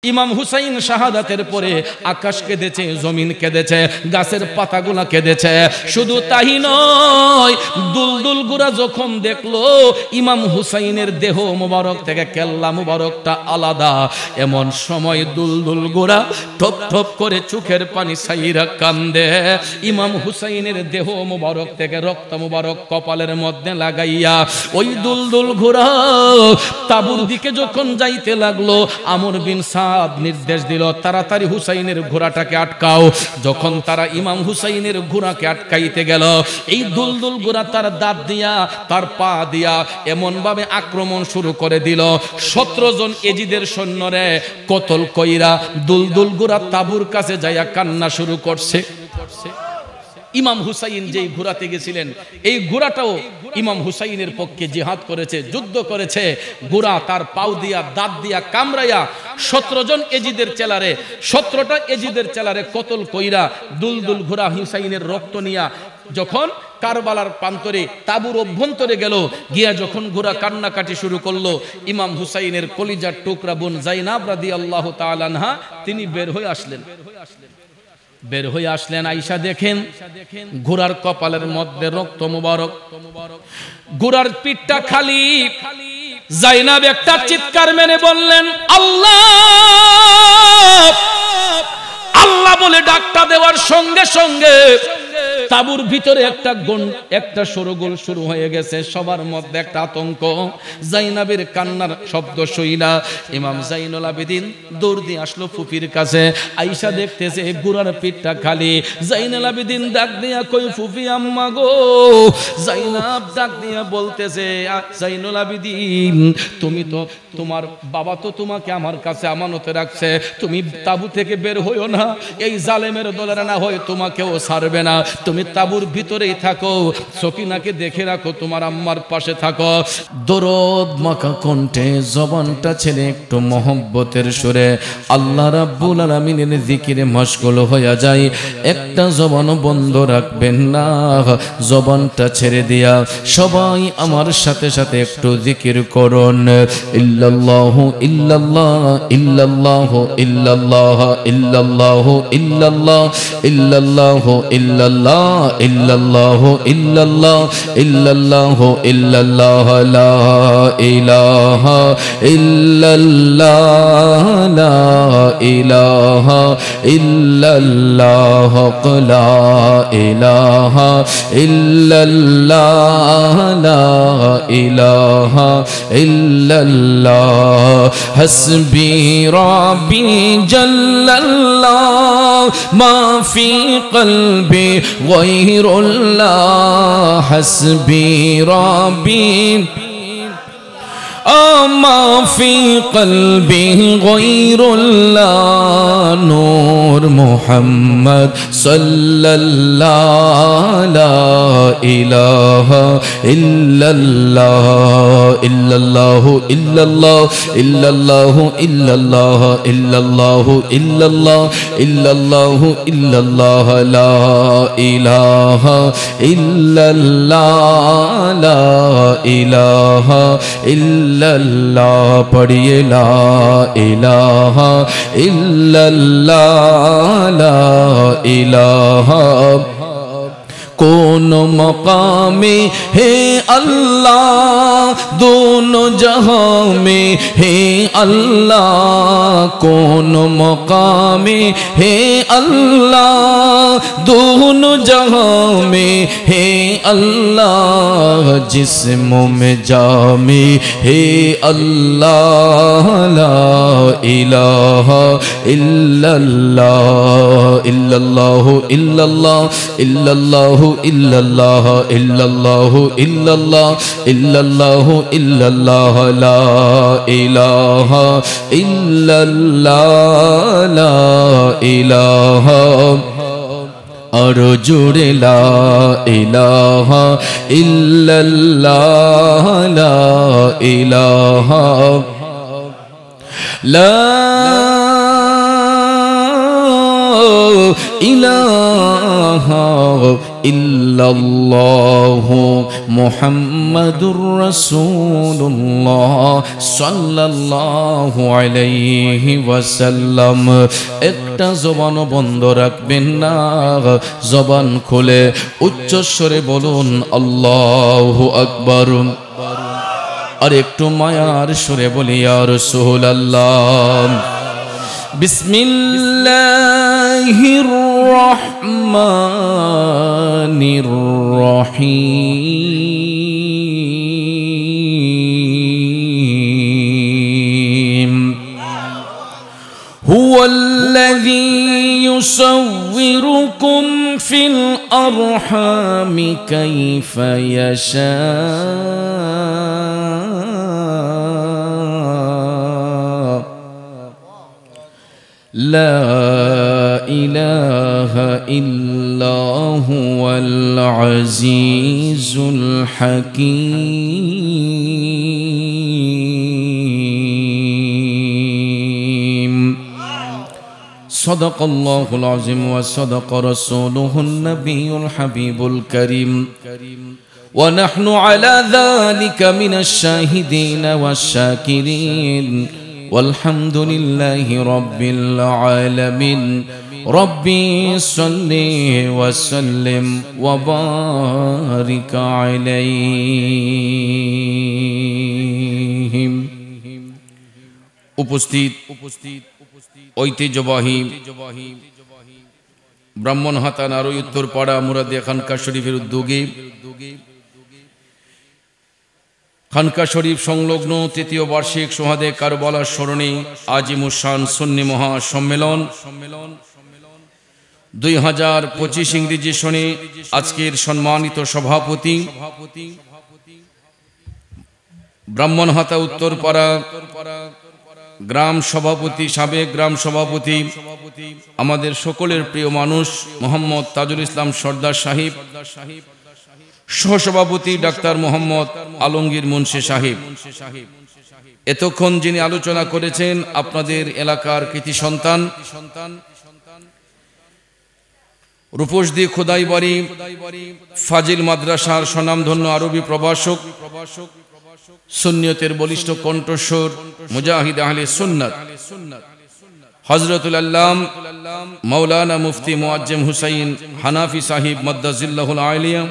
ইমাম হুসাইন শাহাদাতের পরে আকাশ কেঁদেছে, জমিন কেঁদেছে, গাছের পাতাগুলা কেঁদেছে। শুধু তাই নয়, দুলদুল গুরা যখন দেখলো ইমাম হুসাইনের দেহ মুবারক থেকে কেল্লা মুবারকটা আলাদা, এমন সময় দুলদুল গুরা ঠপ ঠপ করে চোখের পানি ছাইরা কান্দে। ইমাম হুসাইনের দেহ মুবারক থেকে রক্ত মুবারক কপালের মধ্যে লাগাইয়া ওই দুলদুল ঘোড়া তাবুর দিকে যখন যাইতে লাগলো, আমর বিন সাদ নির্দেশ দিল তাড়াতাড়ি হুসাইনের ঘোড়াটাকে আটকাও। যখন তারা ইমাম হুসাইনের ঘোড়াকে আটকাইতে গেল, এই দুলদুল ঘোড়া তার দাঁত দিয়া তার পা দিয়া এমন ভাবে আক্রমণ শুরু করে দিল, 17 জন এজিদের সৈন্যরে কতল কইরা দুলদুল ঘোড়া তাবুর কাছে যাইয়া কান্না শুরু করছে। ইমাম হুসাইন যেই ঘোড়াতে গেছিলেন, এই ঘোড়াটাও ইমাম হুসাইনের পক্ষে জিহাদ করেছে, যুদ্ধ করেছে। ঘোড়া তার পাও দিয়া দাঁত দিয়া কামড়াইয়া 17 জন এজিদের চেলারে, 17টা এজিদের চেলারে কতল কইরা দুলদুল ঘোড়া হুসাইনের রক্ত নিয়া যখন কারবালার প্রান্তরে তাবুর অভ্যন্তরে গেল, গিয়া যখন ঘোড়া কান্নাকাটি শুরু করলো, ইমাম হুসাইনের কলিজার টুকরা বোন জাইনাব রাদিয়াল্লাহু তাআলা আনহা তিনি বের হয়ে আসলেন। আয়েশা দেখেন ঘোড়ার কপালের মধ্যে রক্ত মুবারক, ঘোড়ার পিঠটা খালি। জাইনাব একটা চিৎকার মেরে বললেন, আল্লাহ আল্লাহ বলে ডাকটা দেওয়ার সঙ্গে সঙ্গে তাবুর ভিতরে একটা সরগোল শুরু হয়ে গেছে। সবার মধ্যে একটা আতঙ্ক। জাইনাবের কান্নার শব্দ শুইনা ইমাম জাইনুল আবেদিন দৌড় দিয়ে আসলো ফুফির কাছে। আয়েশা দেখতেছে ঘোড়ার পিঠটা খালি। জাইনুল আবেদিন ডাক দিয়া কই, ফুফি আম্মা গো। জাইনাব ডাক দিয়া বলতেছে, জাইনুল আবেদিন তুমি তো, তোমার বাবা তো তোমাকে আমার কাছে আমানতে রাখছে, তুমি তাবু থেকে বের হইও না, এই জালেমের দলেরা না হয় তোমাকেও ছাড়বে না, তুমি তাবুর ভিতরেই থাকো, সকিনাকে দেখে রাখো, তোমার আম্মার পাশে থাকো। দরদ মাখা কণ্ঠে জবানটা ছেড়ে একটু মহব্বতের সুরে আল্লাহ রাব্বুল আলামিনের জিকিরে মশগুল হয়ে যায়। একটা জবানও বন্ধ রাখবেন না, জবানটা ছেড়ে দিয়া সবাই আমার সাথে সাথে একটু জিকির করুন। ইল্লাল্লাহু ইল্লাল্লাহ ইল্লাল্লাহু ইল্লাল্লাহ ইল্লাল্লাহু ইল্লাল্লাহ ইল্লাল্লাহু ইল্লাল্লাহ ইল্লাল্লাহু ইল্লাল্লাহ ইল্লাল্লাহু ইল্লাল্লাহ লা ইলাহা ইল্লাল্লাহ লা ইলাহা ইল্লাল্লাহ লা ইলাহা ইল্লাল্লাহ লা ইলাহা ইল্লাল্লাহ হাসবি রাব্বি জাল্লাল্লাহ মা ফি কলবি গায়রুল্লাহ হাসবি রাব্বি ما في قلبي غير الله نور محمد صلى الله لا إله إلا الله إلا الله إلا الله إلا الله إلا الله إلا الله إلا الله إلا الله إلا الله لا إله إلا الله لا إله إلا इल्लल्लाह पढ़िए ला इलाहा इल्लल्लाह ला इलाहा कौन मकामे है अल्लाह दोनों जहां में है अल्लाह कौन मकामे है अल्लाह दोनों जहां में है अल्लाह जिस्मों में जामे है अल्लाह ला इलाहा इल्लल्लाह इल्लल्लाह इल्लल्लाह इल्लल्लाह इल्लल्लाह इल्लल्लाह इल्लल्लाह इल्लल्लाह इल्लल्लाह ला इलाहा इल्लल्लाह ला इलाहा और जुड़े ला इलाहा इल्लल्लाह ला इलाहा ला इलाहा ইল্লাল্লাহু মুহাম্মাদুর রাসূলুল্লাহ সাল্লাল্লাহু আলাইহি ওয়াসাল্লাম। একটা জবানও বন্ধ রাখবেন না, জবান খুলে উচ্চস্বরে বলুন আল্লাহু আকবার। আর একটু মায়ার সুরে বলি ইয়া রাসূলুল্লাহ। বিসমিল্লাহির রহমানির রহিম। হুয়াল্লাযী ইউসাউবিরুকুম ফিল আরহামি কাইফা ইয়াশা। لا إله إلا هو العزيز الحكيم. صدق الله العظيم وصدق رسوله النبي الحبيب الكريم، ونحن على ذلك من الشاهدين والشاكرين، والحمد لله رب العالمين. ربي صل وسلم وبارك عليهم. উপস্থিত ঐতিহ্যবাহী ব্রাহ্মণহাটা নারই উত্তরপাড়া মুরাদিয়া খানকা শরীফের উদ্যোগে খানকা শরীফ সংলগ্ন তৃতীয় বার্ষিক সোহাদে কারবালার স্মরণে আজিমুশান সুন্নি মহা সম্মেলন 2025 ইংরেজি সনে আজকের সম্মানিত সভাপতি ব্রাহ্মণহাটা উত্তরপাড়া গ্রাম সভাপতি, সাবেক গ্রাম সভাপতি, আমাদের সকলের প্রিয় মানুষ মোহাম্মদ তাজুল ইসলাম সর্দার সাহেব, সহসভাপতি ডাক্তার মোহাম্মদ আলমগীর মুন্সি সাহেব, এতক্ষণ যিনি আলোচনা করেছেন আপনাদের এলাকার কৃতি সন্তান রূপসদি খোদাইবাড়ি ফাজিল মাদ্রাসার স্বনামধন্য আরবি প্রভাষক, সুন্নিয়তের বলিষ্ঠ কণ্ঠস্বর মুজাহিদ আহলে সুন্নাত হযরতুল আল্লাম মাওলানা মুফতি মুআজ্জম হুসাইন হানাফি সাহিব মাদ্দাজিল্লাহুল আলিয়া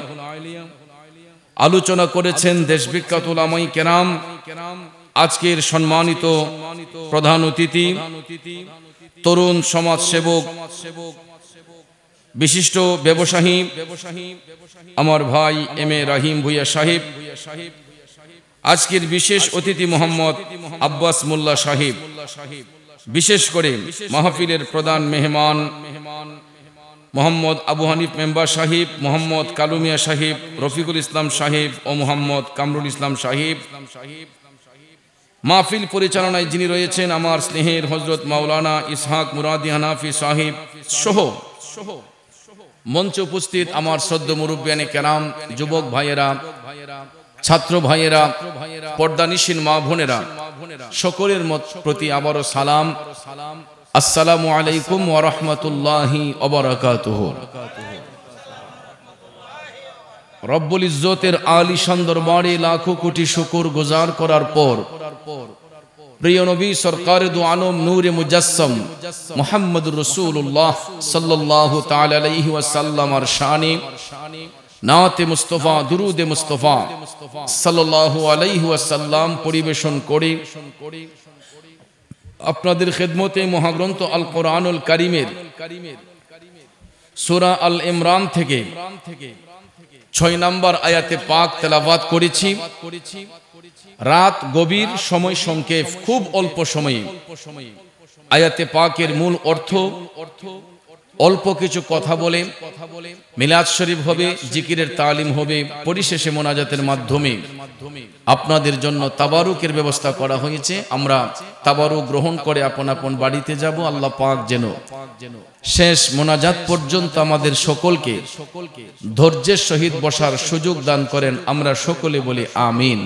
আলোচনা করেছেন দেশবিখ্যাত উলামায়ে কেরাম। আজকের সম্মানিত প্রধান অতিথি তরুণ সমাজসেবক, বিশিষ্ট ব্যবসায়ী আমার ভাই এম এ রাহিম ভুইয়া সাহেব, আজকের বিশেষ অতিথি মোহাম্মদ আব্বাস মোল্লা সাহেব, বিশেষ করে মাহফিলের প্রধান মেহমান মোহাম্মদ আবু হানিফ মেম্বার সাহেব, মোহাম্মদ কালুমিয়া সাহেব, রফিকুল ইসলাম সাহেব ও মোহাম্মদ কামরুল ইসলাম সাহেব। মাহফিল পরিচালনায় যিনি রয়েছেন আমার স্নেহের হযরত মাওলানা ইসহাক মুরাদি হানাফি সাহেব সহ মঞ্চে উপস্থিত আমার শ্রদ্ধেয় মুরব্বিয়ানে কেরাম, যুবক ভাইয়েরা, ছাত্র ভাইয়েরা, পর্দানিশীন মা বোনেরা, সকলের প্রতি আবারও সালাম। আসসালামু আলাইকুম ওয়া রাহমাতুল্লাহি ওয়া বারাকাতুহু। রব্বুল ইজ্জতের আলিশান দরবারে লাখো কোটি শুকর গুজার করার পর প্রিয় নবী সরকারে দু আলম নূরে মুজাসসাম মুহাম্মদুর রাসূলুল্লাহ সাল্লাল্লাহু তাআলা আলাইহি ওয়াসাল্লামের শানে নাতে মুস্তাফা দুরুদে মুস্তাফা সাল্লাল্লাহু আলাইহি ওয়াসাল্লাম পরিবেশন করে আপনাদের খেদমতে মহাগ্রন্থ আল কোরআনুল কারীমের সূরা আল ইমরান থেকে 6 নম্বর আয়াতে পাক তেলাওয়াত করেছি। রাত গভীর, সময় সংক্ষেপ, খুব অল্প সময়ে আয়াতে পাকের মূল অর্থ, অল্প কিছু কথা বলে মিলাদ শরীফ হবে, জিকিরের তালিম হবে, পরিশেষে মোনাজাতের মাধ্যমে আপনাদের জন্য তাবারুকের ব্যবস্থা করা হয়েছে। আমরা তাবারুক গ্রহণ করে আপন আপন বাড়িতে যাব। আল্লাহ পাক যেন শেষ মোনাজাত পর্যন্ত আমাদের সকলকে ধৈর্যের সহিত বসার সুযোগ দান করেন। আমরা সকলে বলি আমিন।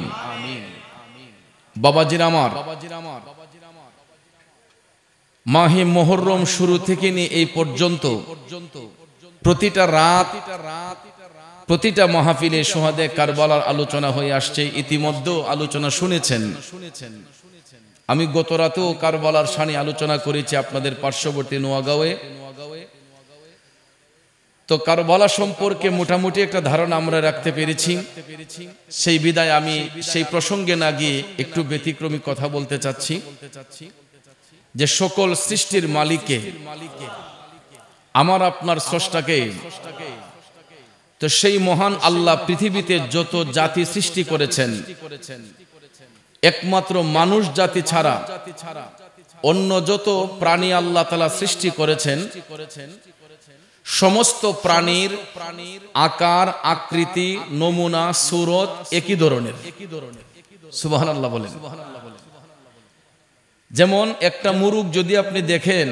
বাবাজির আমার, মাহে মুহররম শুরু থেকে নিয়ে এই পর্যন্ত প্রতিটা রাত প্রতিটা মাহফিলে সোহাদে কারবালার আলোচনা হয়ে আসছে, ইতিমধ্যে আলোচনা শুনেছেন। আমি গত রাতেও কারবালার শানে আলোচনা করেছি আপনাদের পার্শ্ববর্তী নোয়াগাঁওয়ে। তো কারবালা সম্পর্কে মোটামুটি একটা ধারণা আমরা রাখতে পেরেছি। সেই বিদায় আমি সেই প্রসঙ্গে না গিয়ে একটু ব্যতিক্রমী কথা বলতে চাচ্ছি, যে সকল সৃষ্টির মালিককে, আমার আপনার স্রষ্টাকে, তো সেই মহান আল্লাহ পৃথিবীতে যত জাতি সৃষ্টি করেছেন, একমাত্র মানুষ জাতি ছাড়া অন্য যত প্রাণী আল্লাহ তাআলা সৃষ্টি করেছেন, সমস্ত প্রাণীর আকার, আকৃতি, নমুনা, সুরত একই ধরনের। সুবহানাল্লাহ বলেন। যেমন একটা মুরুগ যদি আপনি দেখেন,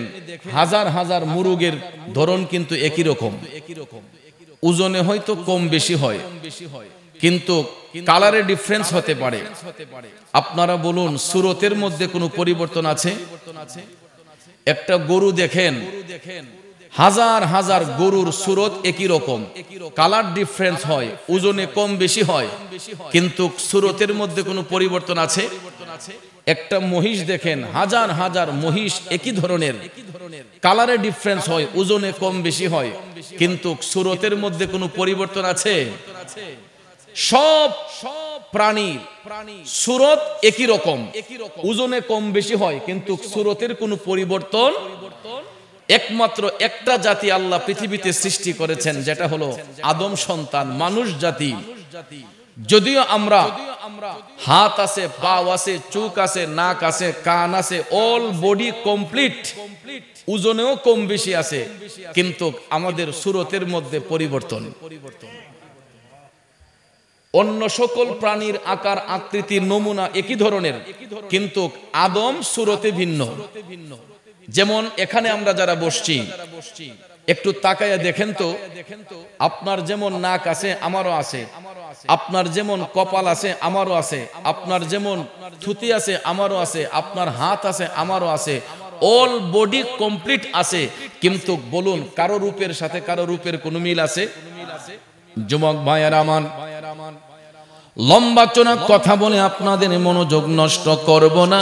হাজার হাজার মুরুগের ধরন কিন্তু একই রকম, ওজনে হয়তো কম বেশি হয়, কিন্তু কালারে ডিফারেন্স হতে পারে। আপনারা বলুন, সুরতের মধ্যে কোনো পরিবর্তন আছে? একটা গরু দেখেন, হাজার হাজার গরুর সুরত একই রকম, কালার ডিফারেন্স হয়, ওজনে কম বেশি হয়, কিন্তু সুরতের মধ্যে কোনো পরিবর্তন আছে? একটা মহিষ দেখেন, হাজার হাজার মহিষ একই ধরনের, কালারে ডিফারেন্স হয়, ওজনে কম বেশি হয়, কিন্তু সুরতের মধ্যে কোনো পরিবর্তন আছে? সব প্রাণীর সুরত একই রকম, ওজনে কম বেশি হয়, কিন্তু সুরতের কোনো পরিবর্তন। একমাত্র একটা জাতি আল্লাহ পৃথিবীতে সৃষ্টি করেছেন, যেটা হলো আদম সন্তান, মানুষ জাতি। যদিও আমরা হাত আছে, পা আছে, চোখ আছে, নাক আছে, কান আছে, অল বডি কমপ্লিট, ওজনেও কম বেশি আছে, কিন্তু আমাদের সুরতের মধ্যে পরিবর্তন। অন্য সকল প্রাণীর আকার, আকৃতি, নমুনা একই ধরনের, কিন্তু আদম সুরতে ভিন্ন। যেমন এখানে আমরা যারা বসছি, একটু তাকায়া দেখেন তো, আপনার যেমন নাক আছে আমারও আছে, আপনার যেমন কপাল আছে আমারও আছে, আপনার যেমন থুতি আছে আমারও আছে, আপনার হাত আছে আমারও আছে, অল বডি কমপ্লিট আছে, কিন্তু বলুন কারো রূপের সাথে কারো রূপের কোনো মিল আছে? যুবক ভাইয়েরা আমার, লম্বা চোনা কথা বলে আপনাদের মনোযোগ নষ্ট করব না,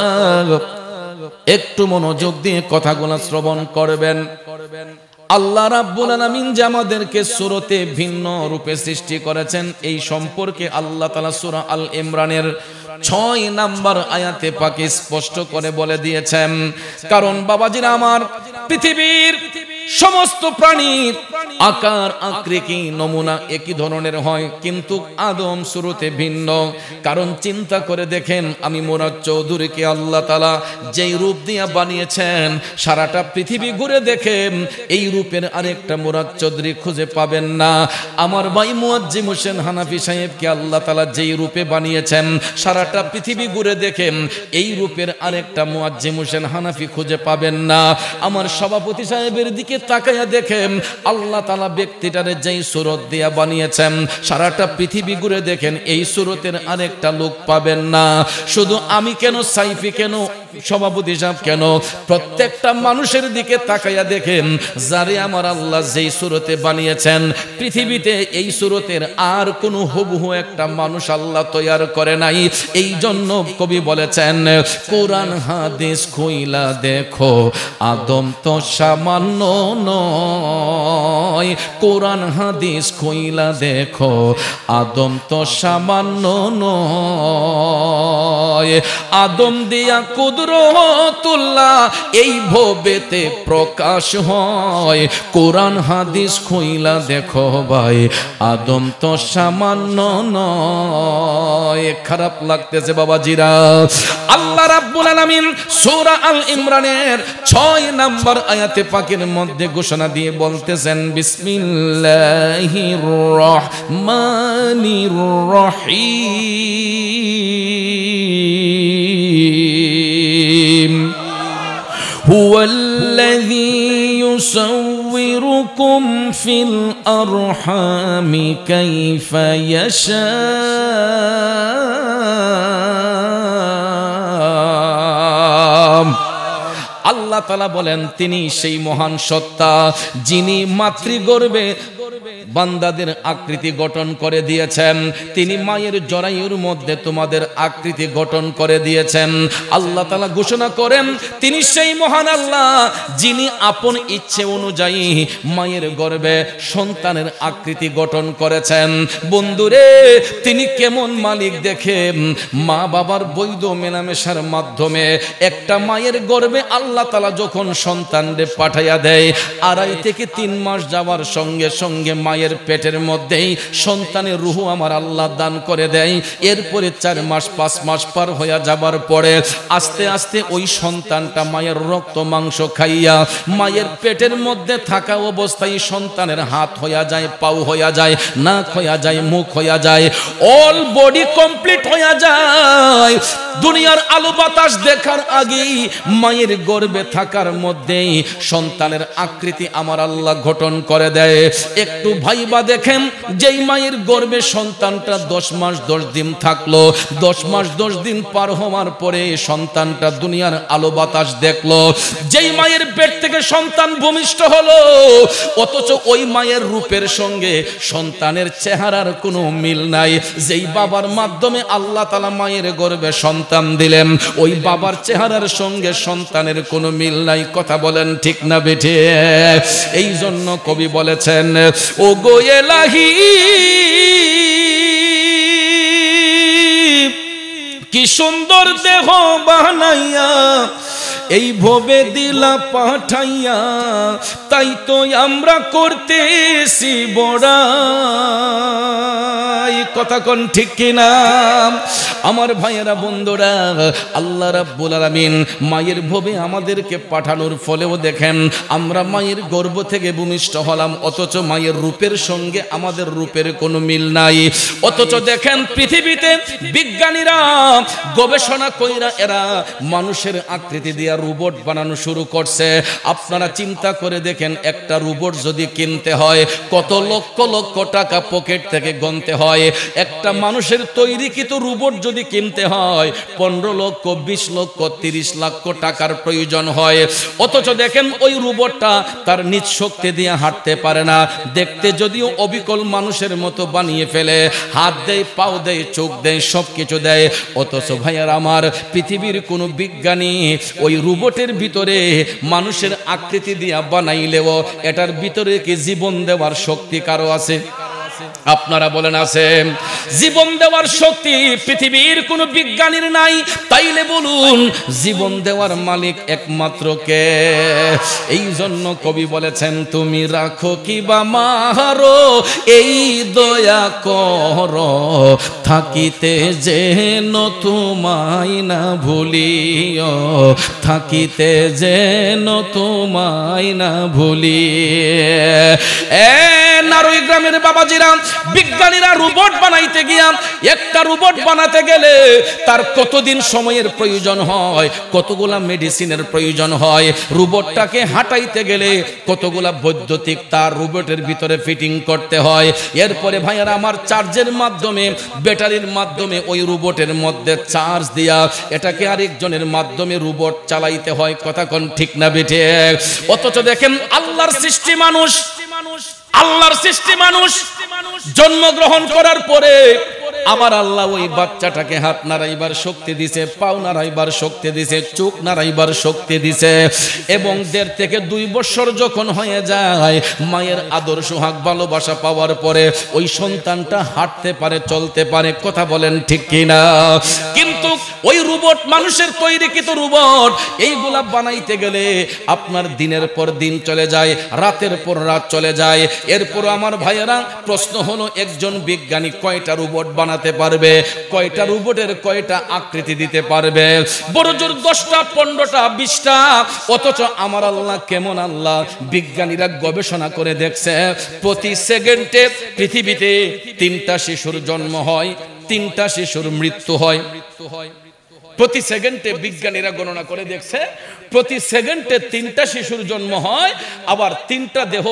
একটু মনোযোগ দিয়ে কথাগুলো শ্রবণ করবেন। আল্লাহ রাব্বুল আলামিন যে আমাদেরকে সূরাতে ভিন্ন রূপে সৃষ্টি করেছেন, এই সম্পর্কে আল্লাহ তাআলা সূরা আল ইমরানের 6 নম্বর আয়াতে পাকে স্পষ্ট করে বলে দিয়েছেন। কারণ বাবাজিরা আমার, পৃথিবীর সমস্ত প্রাণীর আকার, আকৃতি, নমুনা একই ধরনের হয়, কিন্তু আদম শুরুতে ভিন্ন। কারণ চিন্তা করে দেখেন, আমি মুরাদ চৌধুরীকে আল্লাহ তাআলা যেই রূপ দিয়ে বানিয়েছেন, সারাটা পৃথিবী ঘুরে দেখেন এই রূপের আরেকটা মুরাদ চৌধুরী খুঁজে পাবেন না। আমার ভাই মুয়াজ্জিম হোসেন হানাফি সাহেবকে আল্লাহ তাআলা যেই রূপে বানিয়েছেন, সারাটা পৃথিবী ঘুরে দেখেন এই রূপের আরেকটা মুয়াজ্জিম হোসেন হানাফি খুঁজে পাবেন না। আমার সভাপতি সাহেবের দিকে তাকায়া দেখেন, আল্লাহ তাআলা ব্যক্তিটারে যেই সুরত দিয়া বানিয়েছেন, সারাটা পৃথিবী ঘুরে দেখেন এই সুরতের আরেকটা লোক পাবেন না। শুধু আমি কেন, সাইফি কেন, সভাপতি সাহেব কেন, প্রত্যেকটা মানুষের দিকে তাকায়া দেখেন, যারে আমার আল্লাহ যেই সুরতে বানিয়েছেন, পৃথিবীতে এই সুরতের আর কোনো হুবহু একটা মানুষ আল্লাহ তৈয়ার করে নাই। এই জন্য কবি বলেছেন, কোরআন হাদিস খুইলা দেখো আদম তো সামান্য নয়, কোরআন হাদিস খুইলা দেখো আদম তো সামান্য নয়। আদম দিয়া কুদরতুল্লাহ এই ভবেতে প্রকাশ হয়, কোরআন হাদিস খুইলা দেখো ভাই আদম তো সামান্য নয়। খারাপ লাগতেছে বাবাজিরা, আল্লাহ রাব্বুল আলামিন সূরা আল ইমরানের 6 নম্বর আয়াতে পাকের মধ্যে ঘোষণা দিয়ে বলতেছেন, বিসমিল্লাহির রহমানির রহিম, হুয়াল্লাযী ইউসাউwirukum ফিল আরহামি কাইফা ইয়াশা। আল্লাহ তাআলা বলেন, তিনি সেই মহান সত্তা যিনি মাতৃগর্ভে বান্দাদের আকৃতি গঠন করে দিয়েছেন, তিনি মায়ের জরায়ুর মধ্যে তোমাদের আকৃতি গঠন করে দিয়েছেন। আল্লাহ তাআলা ঘোষণা করেন তিনি সেই মহান আল্লাহ যিনি আপন ইচ্ছে অনুযায়ী মায়ের গর্ভে সন্তানের আকৃতি গঠন করেছেন। বন্ধুরে, তিনি কেমন মালিক দেখেন, মা বাবার বৈধ মেলামেশার মাধ্যমে একটা মায়ের গর্ভে আল্লাহ তাআলা যখন সন্তানরে পাঠাইয়া দেয়, 2.5 থেকে 3 মাস যাওয়ার সঙ্গে সঙ্গে মায়ের পেটের মধ্যেই সন্তানের রূহ আমার আল্লাহ দান করে দেয়। এরপরে 4 মাস 5 মাস পার হয়ে যাবার পরে আস্তে আস্তে ওই সন্তানটা মায়ের রক্ত মাংস খাইয়া মায়ের পেটের মধ্যে থাকা অবস্থায় সন্তানের হাত হইয়া যায়, পাও হইয়া যায়, নাক হইয়া যায়, মুখ হইয়া যায়, অল বডি কমপ্লিট হইয়া যায়। দুনিয়ার আলো বাতাস দেখার আগেই মায়ের গর্ভে থাকার মধ্যেই সন্তানের আকৃতি আমার আল্লাহ গঠন করে দেয়। একটু ভাইবা দেখেন, যেই মায়ের গর্ভে সন্তানটা 10 মাস 10 দিন থাকলো, 10 মাস 10 দিন পার হওয়ার পরে সন্তানটা দুনিয়ার আলো বাতাস দেখলো, যেই মায়ের পেট থেকে সন্তান ভূমিষ্ঠ হলো, অথচ ওই মায়ের রূপের সঙ্গে সন্তানের চেহারার কোনো মিল নাই। যেই বাবার মাধ্যমে আল্লাহ তাআলা মায়ের গর্ভে সন্তান দিলেন, ওই বাবার চেহারার সঙ্গে সন্তানের কোনো মিল নাই। কথা বলেন ঠিক না বেঠে? এই জন্য কবি বলেছেন, ও গো এলাহি কি সুন্দর দেহ বানাইয়া এই ভবে দিলা পাঠাইয়া, তাই তো আমরা করতেছি বড়াই। কথা কোন ঠিক কিনা আমার ভাইয়েরা বন্ধুরা? আল্লাহ রাব্বুল আলামিন মায়ের ভবে আমাদেরকে পাঠানোর ফলেও দেখেন আমরা মায়ের গর্ভ থেকে ভূমিষ্ঠ হলাম, অথচ মায়ের রূপের সঙ্গে আমাদের রূপের কোনো মিল নাই। অথচ দেখেন পৃথিবীতে বিজ্ঞানীরা গবেষণা কইরা এরা মানুষের আকৃতি দিয়া রোবট বানানো শুরু করছে। আপনারা চিন্তা করে দেখেন, একটা রোবট যদি কিনতে হয় কত লক্ষ লক্ষ টাকা পকেট থেকে গুনতে হয়। একটা মানুষের তৈরিকৃত রোবট যদি কিনতে হয় 15 লক্ষ 20 লক্ষ 30 লক্ষ টাকার প্রয়োজন হয়। অথচ দেখেন ওই রোবটটা তার নিজ শক্তি দিয়ে হাঁটতে পারে না, দেখতে যদিও অবিকল মানুষের মতো বানিয়ে ফেলে, হাত দেয়, পাও দেয়, চোখ দেয়, সব কিছু দেয়। অথচ ভাইয়ার আমার, পৃথিবীর কোনো বিজ্ঞানী ওই রোবটের ভিতরে মানুষের আকৃতি দিয়া বানাইলেও এটার ভিতরে কি জীবন দেওয়ার শক্তি কারো আছে? আপনারা বলেন আছে? জীবন দেওয়ার শক্তি পৃথিবীর কোন বিজ্ঞানীর নাই। তাইলে বলুন জীবন দেওয়ার মালিক একমাত্র কে? এই জন্য কবি বলেছেন, তুমি রাখো কিবা মাহারো এই দয়া করো, থাকিতে যেন তোমায় না ভুলিও, থাকিতে যেন তোমায় না ভুলি। নারই গ্রামের বাবাজিরা, বিজ্ঞানীরা রোবট বানাইতে গিয়া, একটা রোবট বানাতে গেলে তার কতদিন সময়ের প্রয়োজন হয়, কতগুলা মেডিসিনের প্রয়োজন হয়। রোবটটাকে হাঁটাইতে গেলে কতগুলা বৈদ্যুতিক তার রোবটের ভিতরে ফিটিং করতে হয়। এরপরে ভাইয়ারা আমার, চার্জের মাধ্যমে, ব্যাটারির মাধ্যমে ওই রোবটের মধ্যে চার্জ দিয়া এটাকে আরেকজনের মাধ্যমে রোবট চালাইতে হয়। কথা কোন ঠিক না বেঠে? অথচ দেখেন আল্লাহর সৃষ্টি মানুষ, আল্লাহর সৃষ্টি মানুষ জন্মগ্রহণ করার পরে আমার আল্লাহ ওই বাচ্চাটাকে হাত নাড়াইবার শক্তি দিছে, পাও নাড়াইবার শক্তি দিছে, চোখ নাড়াইবার শক্তি দিছে। এবং 1.5 থেকে 2 বছর যখন হয়ে যায়, মায়ের আদর সোহাগ ভালোবাসা পাওয়ার পরে ওই সন্তানটা হাঁটতে পারে, চলতে পারে। কথা বলেন ঠিক কিনা? কিন্তু ওই রোবট, মানুষের তৈরিকৃত রোবট, এইগুলা বানাইতে গেলে আপনার দিনের পর দিন চলে যায়, রাতের পর রাত চলে যায়। এরপর আমার ভাইয়েরা, প্রশ্ন হলো একজন বিজ্ঞানী কয়টা রোবট বানাতে পারবে? কয়টা রোবটের কয়টা আকৃতি দিতে পারবে? বড় জোর 10টা, 15টা, 20টা। অথচ আমার আল্লাহ কেমন আল্লাহ, বিজ্ঞানীরা গবেষণা করে দেখছে প্রতি সেকেন্ডে পৃথিবীতে 3টা শিশুর জন্ম হয়, 3টা শিশুর মৃত্যু হয়। প্রতি সেকেন্ডে বিজ্ঞানীরা গণনা করে দেখছে প্রতি সেকেন্ডে 3টা শিশুর জন্ম হয়, আবার 3টা দেহ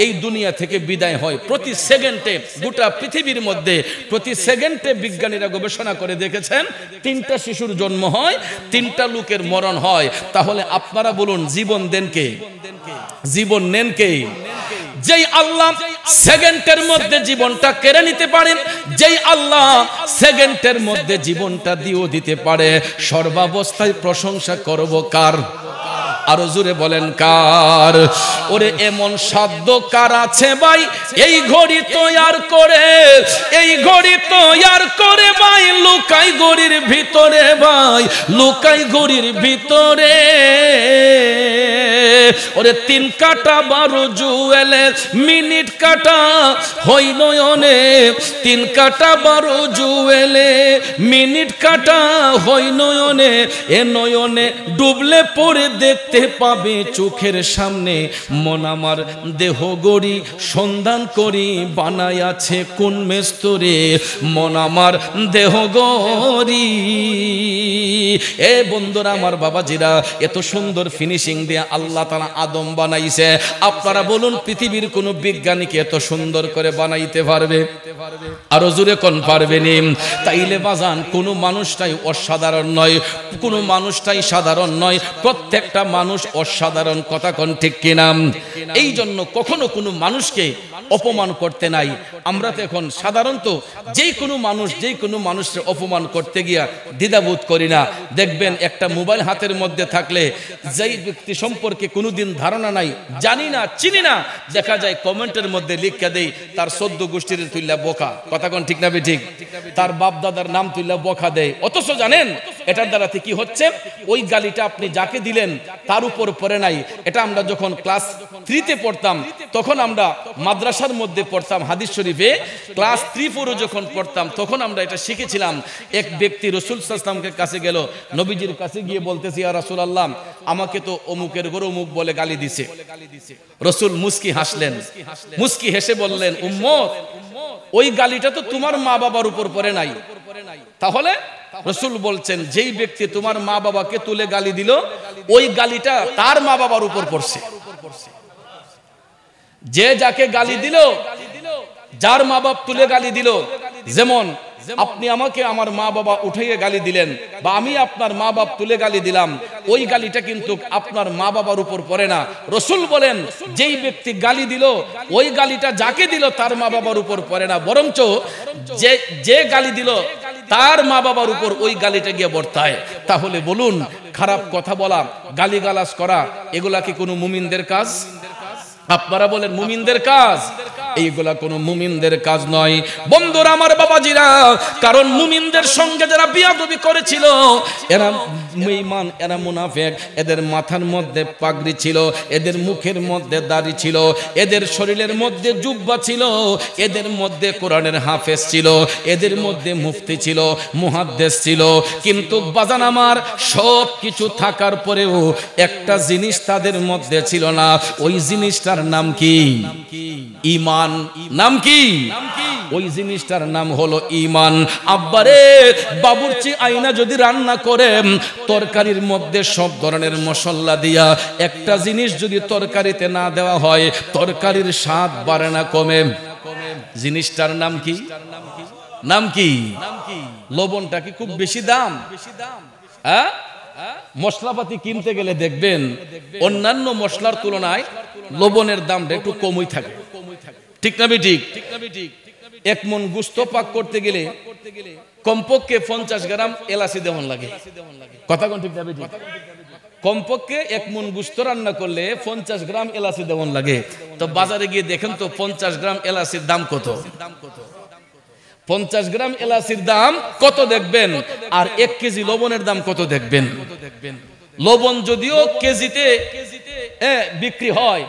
এই দুনিয়া থেকে বিদায় হয় প্রতি সেকেন্ডে। গোটা পৃথিবীর মধ্যে প্রতি সেকেন্ডে বিজ্ঞানীরা গবেষণা করে দেখেছেন 3টা শিশুর জন্ম হয়, 3টা লোকের মরণ হয়। তাহলে আপনারা বলুন জীবন দেন কে? জীবন নেন কে? যেই আল্লাহ সেকেন্ডের মধ্যে জীবনটা কেড়ে নিতে পারেন, যেই আল্লাহ সেকেন্ডের মধ্যে জীবনটা দিয়েও দিতে পারে, সর্বাবস্থায় প্রশংসা করব কার? আরো জোরে বলেন কার? ওরে এমন সাধ্য কার আছে ভাই এই ঘড়ি তৈয়ার করে, এই ঘড়ি তৈয়ার করে ভাই লুকাই ঘড়ির ভিতরে, ভাই লুকাই ঘড়ির ভিতরে। ওরে 3 কাটা 12 জুয়েলের মিনিট কাটা হই নয়নে, 3 কাটা 12 জুয়েলে মিনিট কাটা হই নয়নে, এ নয়নে ডুবলে পড়ে দেখতে পাবে চোখের সামনে, মন আমার দেহ গড়ি সন্ধান করি বানাই আছে কোন মেস্তরে, মন আমার দেহ গড়ি। এ বন্ধুরা আমার বাবাজিরা, এত সুন্দর ফিনিশিং দিয়ে আল্লাহ তাআলা আদম বানাইছে। আপনারা বলুন পৃথিবীর কোন বিজ্ঞানীকে এত সুন্দর করে বানাইতে পারবে? আরো জোরে কোন পারবেনি? তাইলে বাজান কোন মানুষটাই অসাধারণ নয়, কোন মানুষটাই সাধারণ নয়, প্রত্যেকটা মানুষ অসাধারণ। কথা কোন ঠিক কিনা? এই জন্য কখনো কোনো মানুষকে অপমান করতে নাই। আমরা তো এখন সাধারণত যেই কোনো মানুষের অপমান করতে গিয়া দ্বিধাবোধ করি না। দেখবেন একটা মোবাইল হাতের মধ্যে থাকলে যেই ব্যক্তি সম্পর্কে কোনোদিন ধারণা নাই, জানি না, চিনি না, দেখা যায় কমেন্টের মধ্যে লিখে দেই তার 14 গোষ্ঠীর তুইলা বোকা। কথা কোন ঠিক না ঠিক? তার বাপ দাদার নাম তুইলা বোকা দেয়। অথচ জানেন এটার দ্বারাতে কি হচ্ছে? ওই গালিটা আপনি যাকে দিলেন তার উপর পড়ে নাই। এটা আমরা যখন ক্লাস 3-তে পড়তাম, তখন আমরা মাদ্রাসার মধ্যে পড়তাম হাদিস শরীফে, ক্লাস 3-4 যখন পড়তাম তখন আমরা এটা শিখেছিলাম। এক ব্যক্তি রাসূল সাল্লাল্লাহু আলাইহি ওয়াসাল্লামের কাছে গেল, নবীজির কাছে গিয়ে বলতেছে, ইয়া রাসূলুল্লাহ, আমাকে তো অমুকের ঘরে অমুক বলে গালি দিছে। রাসূল মুস্কি হাসলেন, মুস্কি হেসে বললেন, উম্মত, ওই গালিটা তো তোমার মা বাবার উপর পড়ে নাই। তাহলে রাসূল বলছেন, যেই ব্যক্তি তোমার মা বাবাকে তুলে গালি দিল, ওই গালিটা তার মা বাবার উপর পড়ছে। যে যাকে গালি দিল, যার মা বাপ তুলে গালি দিল, যেমন আপনি আমাকে আমার মা বাবা উঠাইয়ে গালি দিলেন, বা আমি আপনার মা বাপ তুলে গালি দিলাম, ওই গালিটা কিন্তু আপনার মা বাবার উপর পড়ে না। রাসূল বলেন, যেই ব্যক্তি গালি দিল, ওই গালিটা যাকে দিল তার মা বাবার উপর পড়ে না, বরঞ্চ যে গালি দিল তার মা বাবার উপর ওই গালিটা গিয়ে বর্তায়। তাহলে বলুন, খারাপ কথা বলা, গালিগালাজ করা, এগুলা কি কোনো মুমিনদের কাজ? আপনারা বলেন মুমিনদের কাজ? এইগুলা কোনো মুমিনদের কাজ নয় বন্ধুরা আমার বাবাজিরা। কারণ মুমিনদের সঙ্গে যারা বিয়াদবি করেছিল, এরা বেঈমান, এরা মুনাফিক, এদের মাথার মধ্যে পাগড়ি ছিল, এদের মুখের মধ্যে দাড়ি ছিল, এদের শরীরের মধ্যে জুব্বা ছিল, এদের মধ্যে কোরআনের হাফেজ ছিল, এদের মধ্যে মুফতি ছিল, মুহাদ্দিস ছিল। কিন্তু বাজান আমার, সব কিছু থাকার পরেও একটা জিনিস তাদের মধ্যে ছিল না। ওই জিনিসটার নাম কি? ঈমান। নাম কি? ওই জিনিসটার নাম হলো ঈমান। আব্বারে, বাবুর্চি আইনা যদি রান্না করে তরকারির মধ্যে সব ধরনের মশলা দিয়া, একটা জিনিস যদি তরকারিতে না দেওয়া হয়, তরকারির স্বাদ বাড়ে না, কমে? জিনিসটার নাম কি? নাম কি? লবণটা কি খুব বেশি দাম? হ্যাঁ, মশলাপাতি কিনতে গেলে দেখবেন অন্যান্য মশলার তুলনায় লবণের দামটা একটু কমই থাকে। ঠিক না ঠিক? 1 মণ গোশত পাক করতে গেলে কমপক্ষে 50 গ্রাম এলাচি দেওয়ান লাগে। কথা কোন ঠিক না ঠিক? কমপক্ষে 1 মণ গোশত রান্না করলে 50 গ্রাম এলাচি দেওয়ান লাগে। তো বাজারে গিয়ে দেখেন তো 50 গ্রাম এলাচির দাম কত? 50 গ্রাম এলাচির দাম কত দেখবেন, আর 1 কেজি লবণের দাম কত দেখবেন। লবণ যদিও কেজিতে বিক্রি হয়,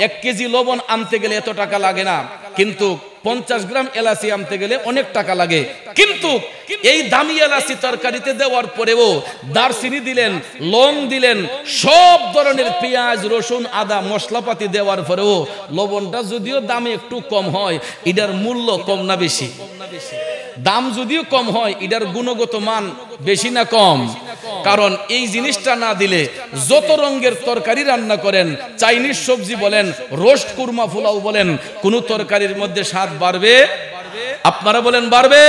1 কেজি লবণ আনতে গেলে এত টাকা লাগে না, কিন্তু 50 গ্রাম এলাচি আনতে গেলে অনেক টাকা লাগে। কিন্তু এই দামি এলাচি তরকারিতে দেওয়ার পরেও দারচিনি দিলেন, লং দিলেন, সব ধরনের পেঁয়াজ, রসুন, আদা, মশলাপাতি দেওয়ার পরেও লবণটা যদিও দামে একটু কম হয়, এটার মূল্য কম না বেশি? দাম যদিও কম হয়, এটার গুণগত মান বেশি না কম? কারণ এই জিনিসটা না দিলে যত রঙের তরকারি রান্না করেন, চাইনিজ সবজি বলেন, রোস্ট কুরমা পোলাও বলেন, কোন তরকারির মধ্যে স্বাদ বাড়বে? আপনারা বলেন বাড়বে?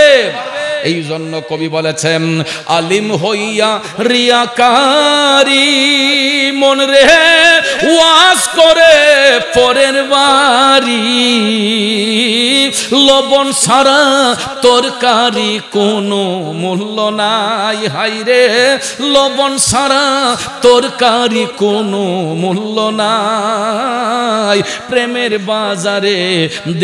এই জন্য কবি বলেছেন, আলিম হইয়া রিয়াকারি মন রে ওয়াজ করে পরের বাড়ি, লবণ ছাড়া তরকারি কোনো মূল্য নাই। হাইরে লবণ ছাড়া তরকারি কোনো মূল্য নাই। প্রেমের বাজারে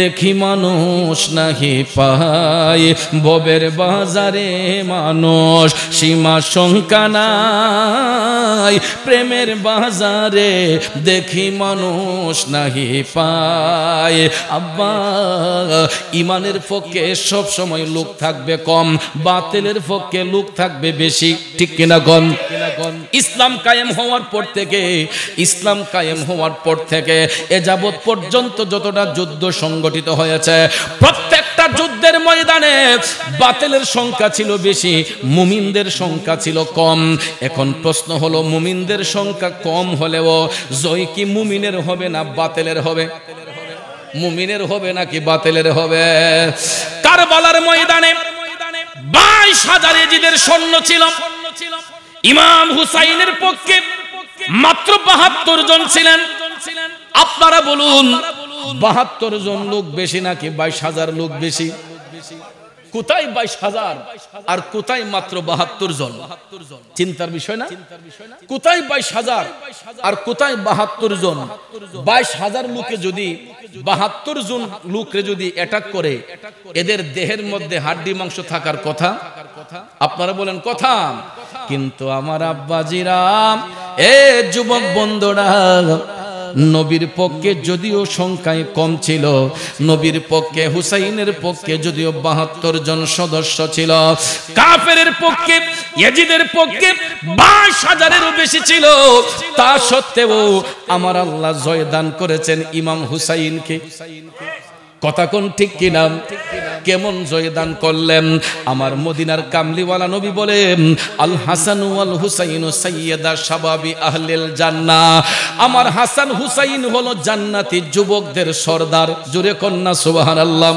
দেখি মানুষ নাহি পায়, ভবের বাজারে মানুষ সীমা শঙ্কা নাই। প্রেমের বাজারে দেখি মানুষ নাহি পায়। আব্বা ইমানের পক্ষে সব সময় লোক থাকবে কম, বাতিলের পক্ষে লোক থাকবে বেশি, ঠিক কিনা গন? ইসলাম কায়েম হওয়ার পর থেকে, ইসলাম কায়েম হওয়ার পর থেকে এ যাবৎ পর্যন্ত যতটা যুদ্ধ সংগঠিত হয়েছে, প্রত্যেকটা যুদ্ধের ময়দানে বাতিলের সংখ্যা ছিল বেশি, মুমিনদের সংখ্যা ছিল কম। এখন প্রশ্ন হলো, মুমিনদের সংখ্যা কম হলেও জয় কি মুমিনের হবে না বাতিলের হবে? মুমিনের হবে নাকি বাতিলের হবে? কারবালার ময়দানে 22,000 ইজিদের সৈন্য ছিল। ইমাম হুসাইনের পক্ষে মাত্র 72 জন ছিলেন। আপনারা বলুন 72 জন লোক বেশি নাকি 22,000 লোক বেশি? কোথায় 22,000 আর কোথায় মাত্র 72 জন? চিন্তার বিষয় না? কোথায় 22,000 আর কোথায় 72 জন? 22,000 লোকে যদি 72 জন লোকরে যদি অ্যাটাক করে, এদের দেহের মধ্যে হাড্ডি মাংস থাকার কথা। আপনারা বলেন কথা। কিন্তু আমার আব্বাজিরা, এ যুবক বন্ধুরা, নবীর পক্ষে যদিও সংখ্যায় কম ছিল, নবীর পক্ষে হুসাইনের পক্ষে যদিও 72 জন সদস্য ছিল, কাফেরের পক্ষে ইয়াজিদের পক্ষে 22,000-এরও বেশি ছিল, তা সত্ত্বেও আমার আল্লাহ জয়দান করেছেন ইমাম হুসাইনকে। কথা কোন ঠিক কিনা? কেমন জয়দান করলেন? আমার মদিনার কামলিওয়ালা নবী বলেন, আল হাসান ওয়াল হুসাইন সাইয়্যিদা শাবাবি আহলিল জান্নাহ। আমার হাসান হুসাইন হলো জান্নাতি যুবকদের সর্দার। জোরে কন্যা সুবহানাল্লাহ।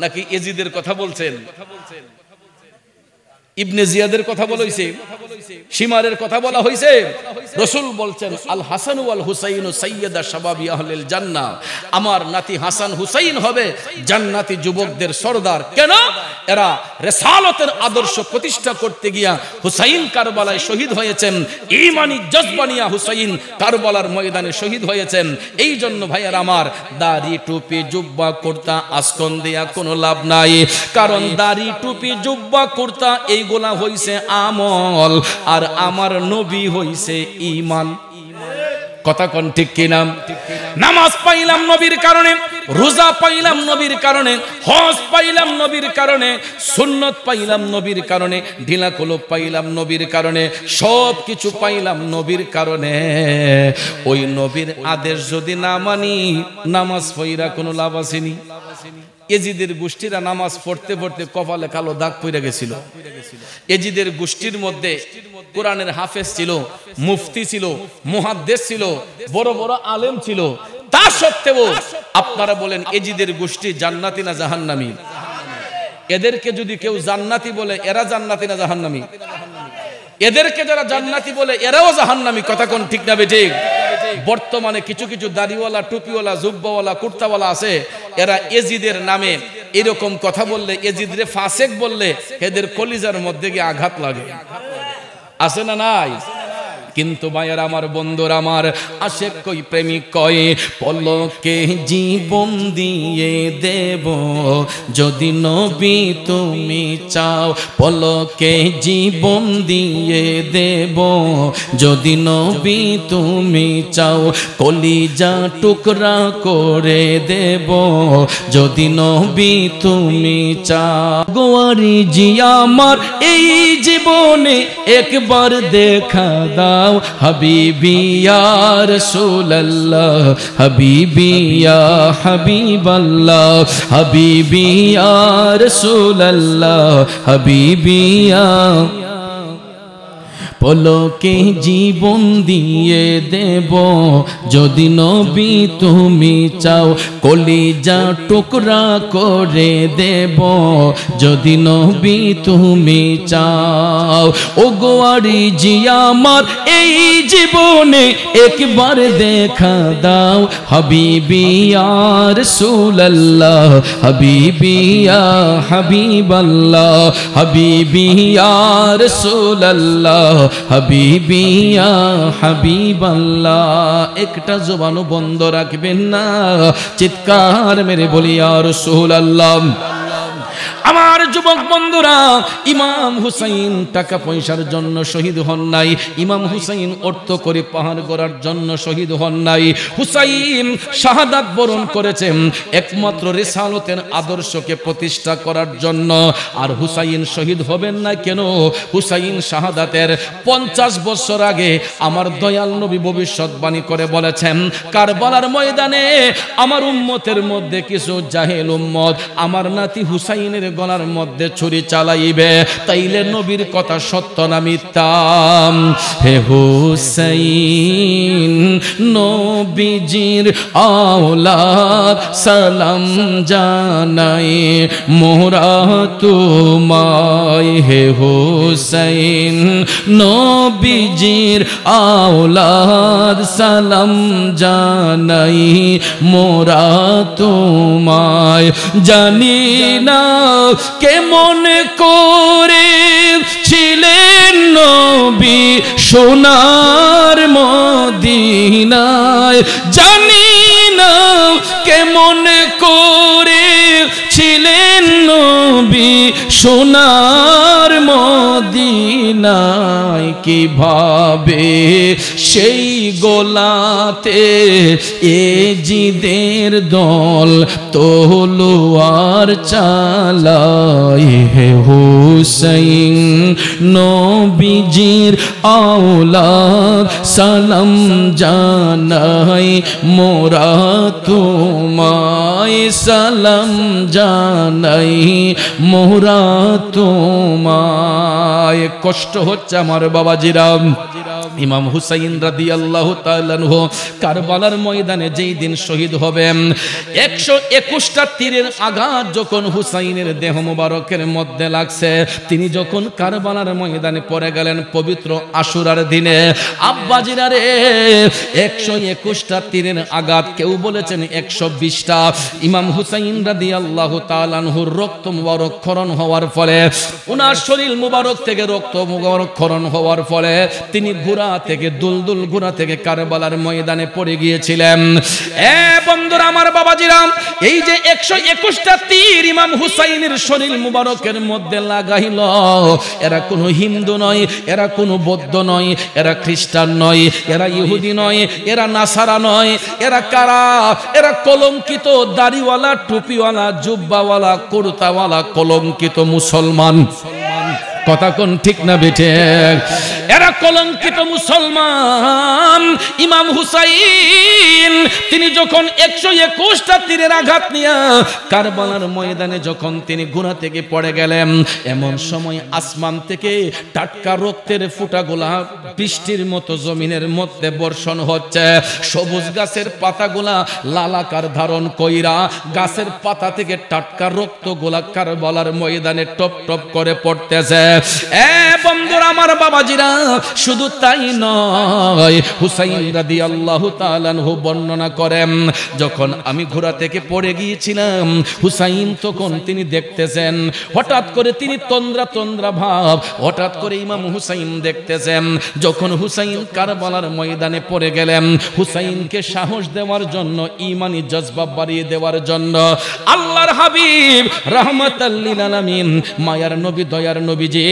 নাকি ইয়াজিদের কথা বলছেন? ইবনে জিয়াদের কথা বলা হয়েছে, শিমারের কথা বলা হয়েছে। রাসূল বলছেন, আল হাসান ওয়াল হুসাইন সাইয়্যিদা শাবাবি আহলিল জান্নাহ। আমার নাতি হাসান হুসাইন হবে জান্নাতি যুবকদের সর্দার। কেন? এরা রিসালাতের আদর্শ প্রতিষ্ঠা করতে গিয়া হুসাইন কারবালায় শহীদ হয়েছেন। ঈমানি জজবা নিয়া হুসাইন কারবালার ময়দানে শহীদ হয়েছেন। এই জন্য ভাইয়ার আমার, দাড়ি টুপি জুব্বা কুর্তা আসকন দিয়া কোনো লাভ নাই। কারণ দাড়ি টুপি জুব্বা কুর্তা এইগুলা হইছে আমল, আর আমার নবী হইছে ঈমান। কথা কোন ঠিক কিনা? নামাজ পাইলাম নবীর কারণে, রোজা পাইলাম নবীর কারণে, হজ পাইলাম নবীর কারণে, সুন্নত পাইলাম নবীর কারণে, ঢিলা কলব পাইলাম নবীর কারণে, সব কিছু পাইলাম নবীর কারণে। ওই নবীর আদেশ যদি না মানি, নামাজ পড়া কোনো লাভ আসেনি। এজিদের গোষ্ঠীরা নামাজ পড়তে পড়তে কপালে কালো দাগ পড়ে গেছিল। এজিদের গোষ্ঠীর মধ্যে কোরআনের হাফেজ ছিল, মুফতি ছিল, মুহাদ্দিস ছিল, বড় বড় আলেম ছিল। তা সত্ত্বেও আপনারা বলেন এজিদের গোষ্ঠী জান্নাতি না জাহান্নামী? এদেরকে যদি কেউ জান্নাতি বলে, এরা জান্নাতি না জাহান্নামী? এদেরকে যারা জান্নাতি বলে, এরাও জাহান্নামী। কথা কোন ঠিক না বেঠিক? বর্তমানে কিছু কিছু দাড়িওয়ালা, টুপিওয়ালা, জুব্বাওয়ালা, কুর্তাওয়ালা আছে, এরা এজিদের নামে এরকম কথা বললে, এজিদরে ফাসেক বললে এদের কলিজার মধ্যে গিয়ে আঘাত লাগে। আছে না নাই? কিন্তু মায়ের আমার, বন্ধুর আমার, আশেক কই প্রেমিক কয়, পলকে জীবন দিয়ে দেব যদি নবী তুমি চাও, পলকে জীবন দিয়ে দেব যদি নবী তুমি চাও, কলিজা টুকরা করে দেব যদি নবী তুমি চাও। গোয়ারি জি আমার এই জীবনে একবার দেখা দাও, হাবিবি ইয়া রাসূলুল্লাহ, হাবিবি ইয়া হাবিবাল্লাহ, হাবিবি ইয়া রাসূলুল্লাহ, হাবিবি ইয়া। পলকে জীবন দিয়ে দেব যদি নবী তুমি চাও, কলিজা টুকরা করে দেব যদি নবী তুমি চাও। ও গোয়ারি জিয়া আমার এই জীবনে একবার দেখা দাও, হাবিবি ইয়া রাসূলুল্লাহ, হাবিবি ইয়া হাবিবাল্লাহ, হাবিবি ইয়া রাসূলুল্লাহ, হাবিবি ইয়া হাবিবাল্লাহ। একটা জবানও বন্ধ রাখবেন না, চিৎকার মেরে বলি ইয়া রাসূলুল্লাহ। আমার যুবক বন্ধুরা, ইমাম হুসাইন টাকা পয়সার জন্য শহীদ হন নাই, ইমাম হুসাইন অর্থ করে পাহাড় গড়ার জন্য শহীদ হন নাই। হুসাইন শাহাদাত বরণ করেছেন একমাত্র রিসালতের আদর্শকে প্রতিষ্ঠা করার জন্য। আর হুসাইন শহীদ হবেন না কেন? হুসাইন শাহাদাতের 50 বছর আগে আমার দয়াল নবী ভবিষ্যৎবাণী করে বলেছেন, কারবালার ময়দানে আমার উম্মতের মধ্যে কিছু জাহেল উম্মত আমার নাতি হুসাইনের গলার মধ্যে ছুরি চালাইবে, তাইলে নবীর কথা সত্য না মিথ্যা? হে হুসাইন নবীজির আওলাদ সালাম জানাই মোরা তোমায়, হে হুসাইন নবীজির আওলাদ সালাম জানাই মোরা তোমায়। জানি না কেমন করে ছিলেন নবী সোনার মদিনায়, জানি না কেমন করে ছিলেন নবী সোনার মদিনায়, কিভাবে সেই গোলাতে এজিদের দল তলোয়ার চালায়। হে হুসাইন নবীজির আওলাদ সালাম জানাই মোরা তোমায়, সালাম জানাই মোরা তোমায়। কষ্ট হচ্ছে আমার বাবাজিরা। ইমাম হুসাইন রাদিয়াল্লাহু তাআলা আনহু কারবালার ময়দানে যেই দিন শহীদ হবেন, 121টা তীরের আঘাত যখন হুসাইনের দেহ মোবারকের মধ্যে লাগছে, তিনি যখন কারবালার ময়দানে পড়ে গেলেন পবিত্র আশুরার দিনে। আব্বাজিরা রে, 121টা তীরের আঘাত, কেউ বলেছেন 120টা। ইমাম হুসাইন রাদিয়াল্লাহু তাআলা আনহুর রক্ত মোবারক ক্ষরণ হওয়ার ফলে, ওনার শরীর মোবারক থেকে রক্ত মোবারক ক্ষরণ হওয়ার ফলে তিনি ঘোড়া থেকে দুলদুল ঘোড়া থেকে কারবালার ময়দানে পড়ে গিয়েছিলেন। বন্ধুরা আমার বাবাজিরা, এই যে 121টা তীর ইমাম হুসাইনের শরীর মুবারকের মধ্যে লাগাইল, এরা কোনো হিন্দু নয়, এরা কোনো বৌদ্ধ নয়, এরা খ্রিস্টান নয়, এরা ইহুদি নয়, এরা নাসারা নয়, এরা কারা? এরা কলঙ্কিত দাড়িওয়ালা, টুপিওয়ালা, জুব্বাওয়ালা, কুর্তাওয়ালা কলঙ্কিত মুসলমান। কথা কোন ঠিক না বেঠে? এরা কলঙ্কিত মুসলমান। ইমাম হুসাইন তিনি যখন 121টা তীরের আঘাত নিয়ে কারবালার ময়দানে যখন তিনি ঘোড়া থেকে পড়ে গেলেন, এমন সময় আসমান থেকে টাটকা রক্তের ফোঁটাগুলা বৃষ্টির মতো জমিনের মধ্যে বর্ষণ হচ্ছে। সবুজ গাছের পাতাগুলা লালাকার ধারণ কইরা গাছের পাতা থেকে টাটকা রক্তগুলা কারবালার ময়দানে টপ টপ করে পড়তেছে। বন্ধুরা আমার বাবাজিরা, শুধু তাই নয়, হুসাইন রাদিয়াল্লাহু তাআলা আনহু বর্ণনা করেন, যখন আমি ঘোড়া থেকে পড়ে গিয়েছিলাম, হুসাইন তখন তিনি দেখতেছেন, হঠাৎ করে তিনি তন্দ্রা তন্দ্রা ভাব, হঠাৎ করে ইমাম হুসাইন দেখতেছেন, যখন হুসাইন কারবালার ময়দানে পড়ে গেলেন, হুসাইনকে সাহস দেওয়ার জন্য, ঈমানি জজবা বাড়িয়ে দেওয়ার জন্য আল্লাহর হাবিব রাহমাতাল লিল আলামিন মায়ার নবী দয়ার নবীজি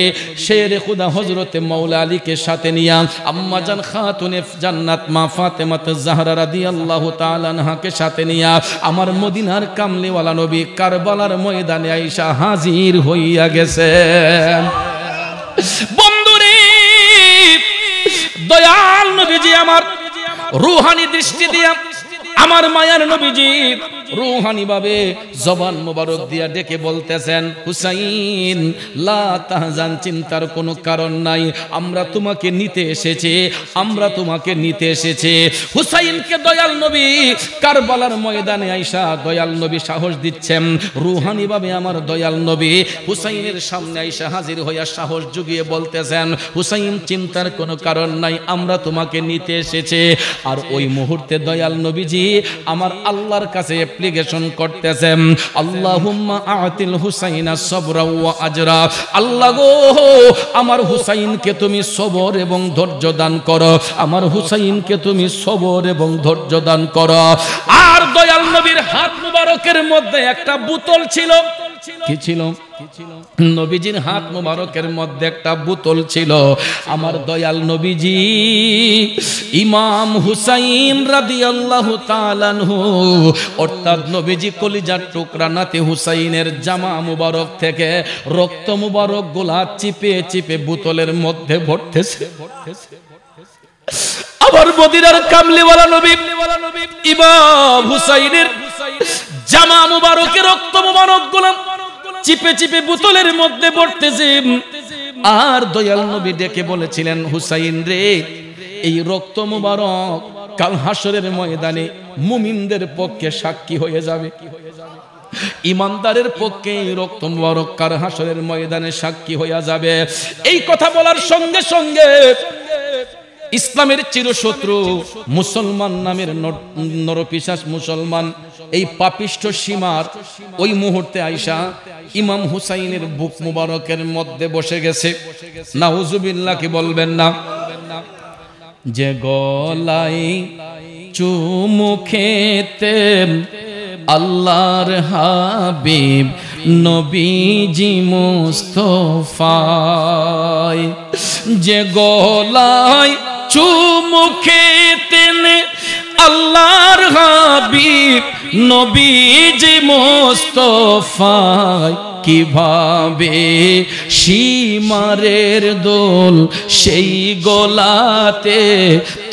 শেরে খুদা হযরতে মাওলা আলীকে সাথে নিয়া আম্মা জান খাতুনে জান্নাত মা ফাতেমাত জাহরা রাদিয়াল্লাহু তাআলা আনহাকে সাথে নিয়া আমার মদিনার কামলিওয়ালা নবী কারবালার ময়দানে আয়েশা হাজির হইয়া গেছে। বন্ধুরে, দয়াল নবীজি আমার রূহানি দৃষ্টি দিয়া আমার মায়ার নবীজি রূহানি ভাবে জবান মোবারক দিয়া ডেকে বলতেছেন, হুসাইন লা তাহজান, চিন্তার কোনো কারণ নাই, আমরা তোমাকে নিতে এসেছি, আমরা তোমাকে নিতে এসেছি। হুসাইনকে দয়াল নবী কারবালার ময়দানে আইসা দয়াল নবী সাহস দিচ্ছেন। রূহানি ভাবে আমার দয়াল নবী হুসাইনের সামনে আইসা হাজির হইয়া সাহস জুগিয়ে বলতেছেন, হুসাইন চিন্তার কোনো কারণ নাই, আমরা তোমাকে নিতে এসেছি। আর ওই মুহূর্তে দয়াল নবীজি আমার আল্লাহর কাছে অ্যাপ্লিকেশন করতেছেন, আল্লাহুম্মা আতিল হুসাইনা সবরা ওয়া আজরা, আল্লাহ গো আমার হুসাইনকে তুমি সবর এবং ধৈর্য দান করো, আমার হুসাইনকে তুমি সবর এবং ধৈর্য দান করো। আর দয়াল নবীর হাত মুবারকের মধ্যে একটা বোতল ছিল। কি ছিল? নবীজির হাত মুবারকের মধ্যে একটা বোতল ছিল। আমার দয়াল নবীজি ইমাম হুসাইন রাদিয়াল্লাহু তাআলা আনহু, অর্থাৎ নবীজি কলিজার টুকরা নাতি হুসাইনের জামা মুবারক থেকে রক্ত মুবারক গুলা চিপে চিপে বোতলের মধ্যে ভরতেছে। আবার মদিনার কামলিওয়ালা নবী ইমাম হুসাইনের জামা মুবারকে রক্ত মুবারক গুলা চিপে চিপে বোতলের মধ্যে ভরতেছে। আর দয়াল নবী ডেকে বলেছিলেন, হুসাইন রে, এই রক্ত মুবারক কাল হাসরের ময়দানে মুমিনদের পক্ষে সাক্ষী হয়ে যাবে, ইমানদারের পক্ষে এই রক্ত মুবারক কাল হাসরের ময়দানে সাক্ষী হয়ে যাবে। এই কথা বলার সঙ্গে সঙ্গে ইসলামের চিরশত্রু মুসলমান নামের নরপিশাচ মুসলমান, এই পাপিষ্ঠ সীমার ওই মুহূর্তে আইসা ইমাম হুসাইনের বুক মুবারকের মধ্যে বসে গেছে। নাউজুবিল্লাহ, কি বলবেন না? যে গলায় চুমু খেতেন আল্লাহর হাবিব নবীজি মুস্তাফা, যে গলায় চুমু খেতেন আল্লাহর হাবিব নবীজি মুস্তাফা, কিভাবে সীমারের দোল সেই গোলাতে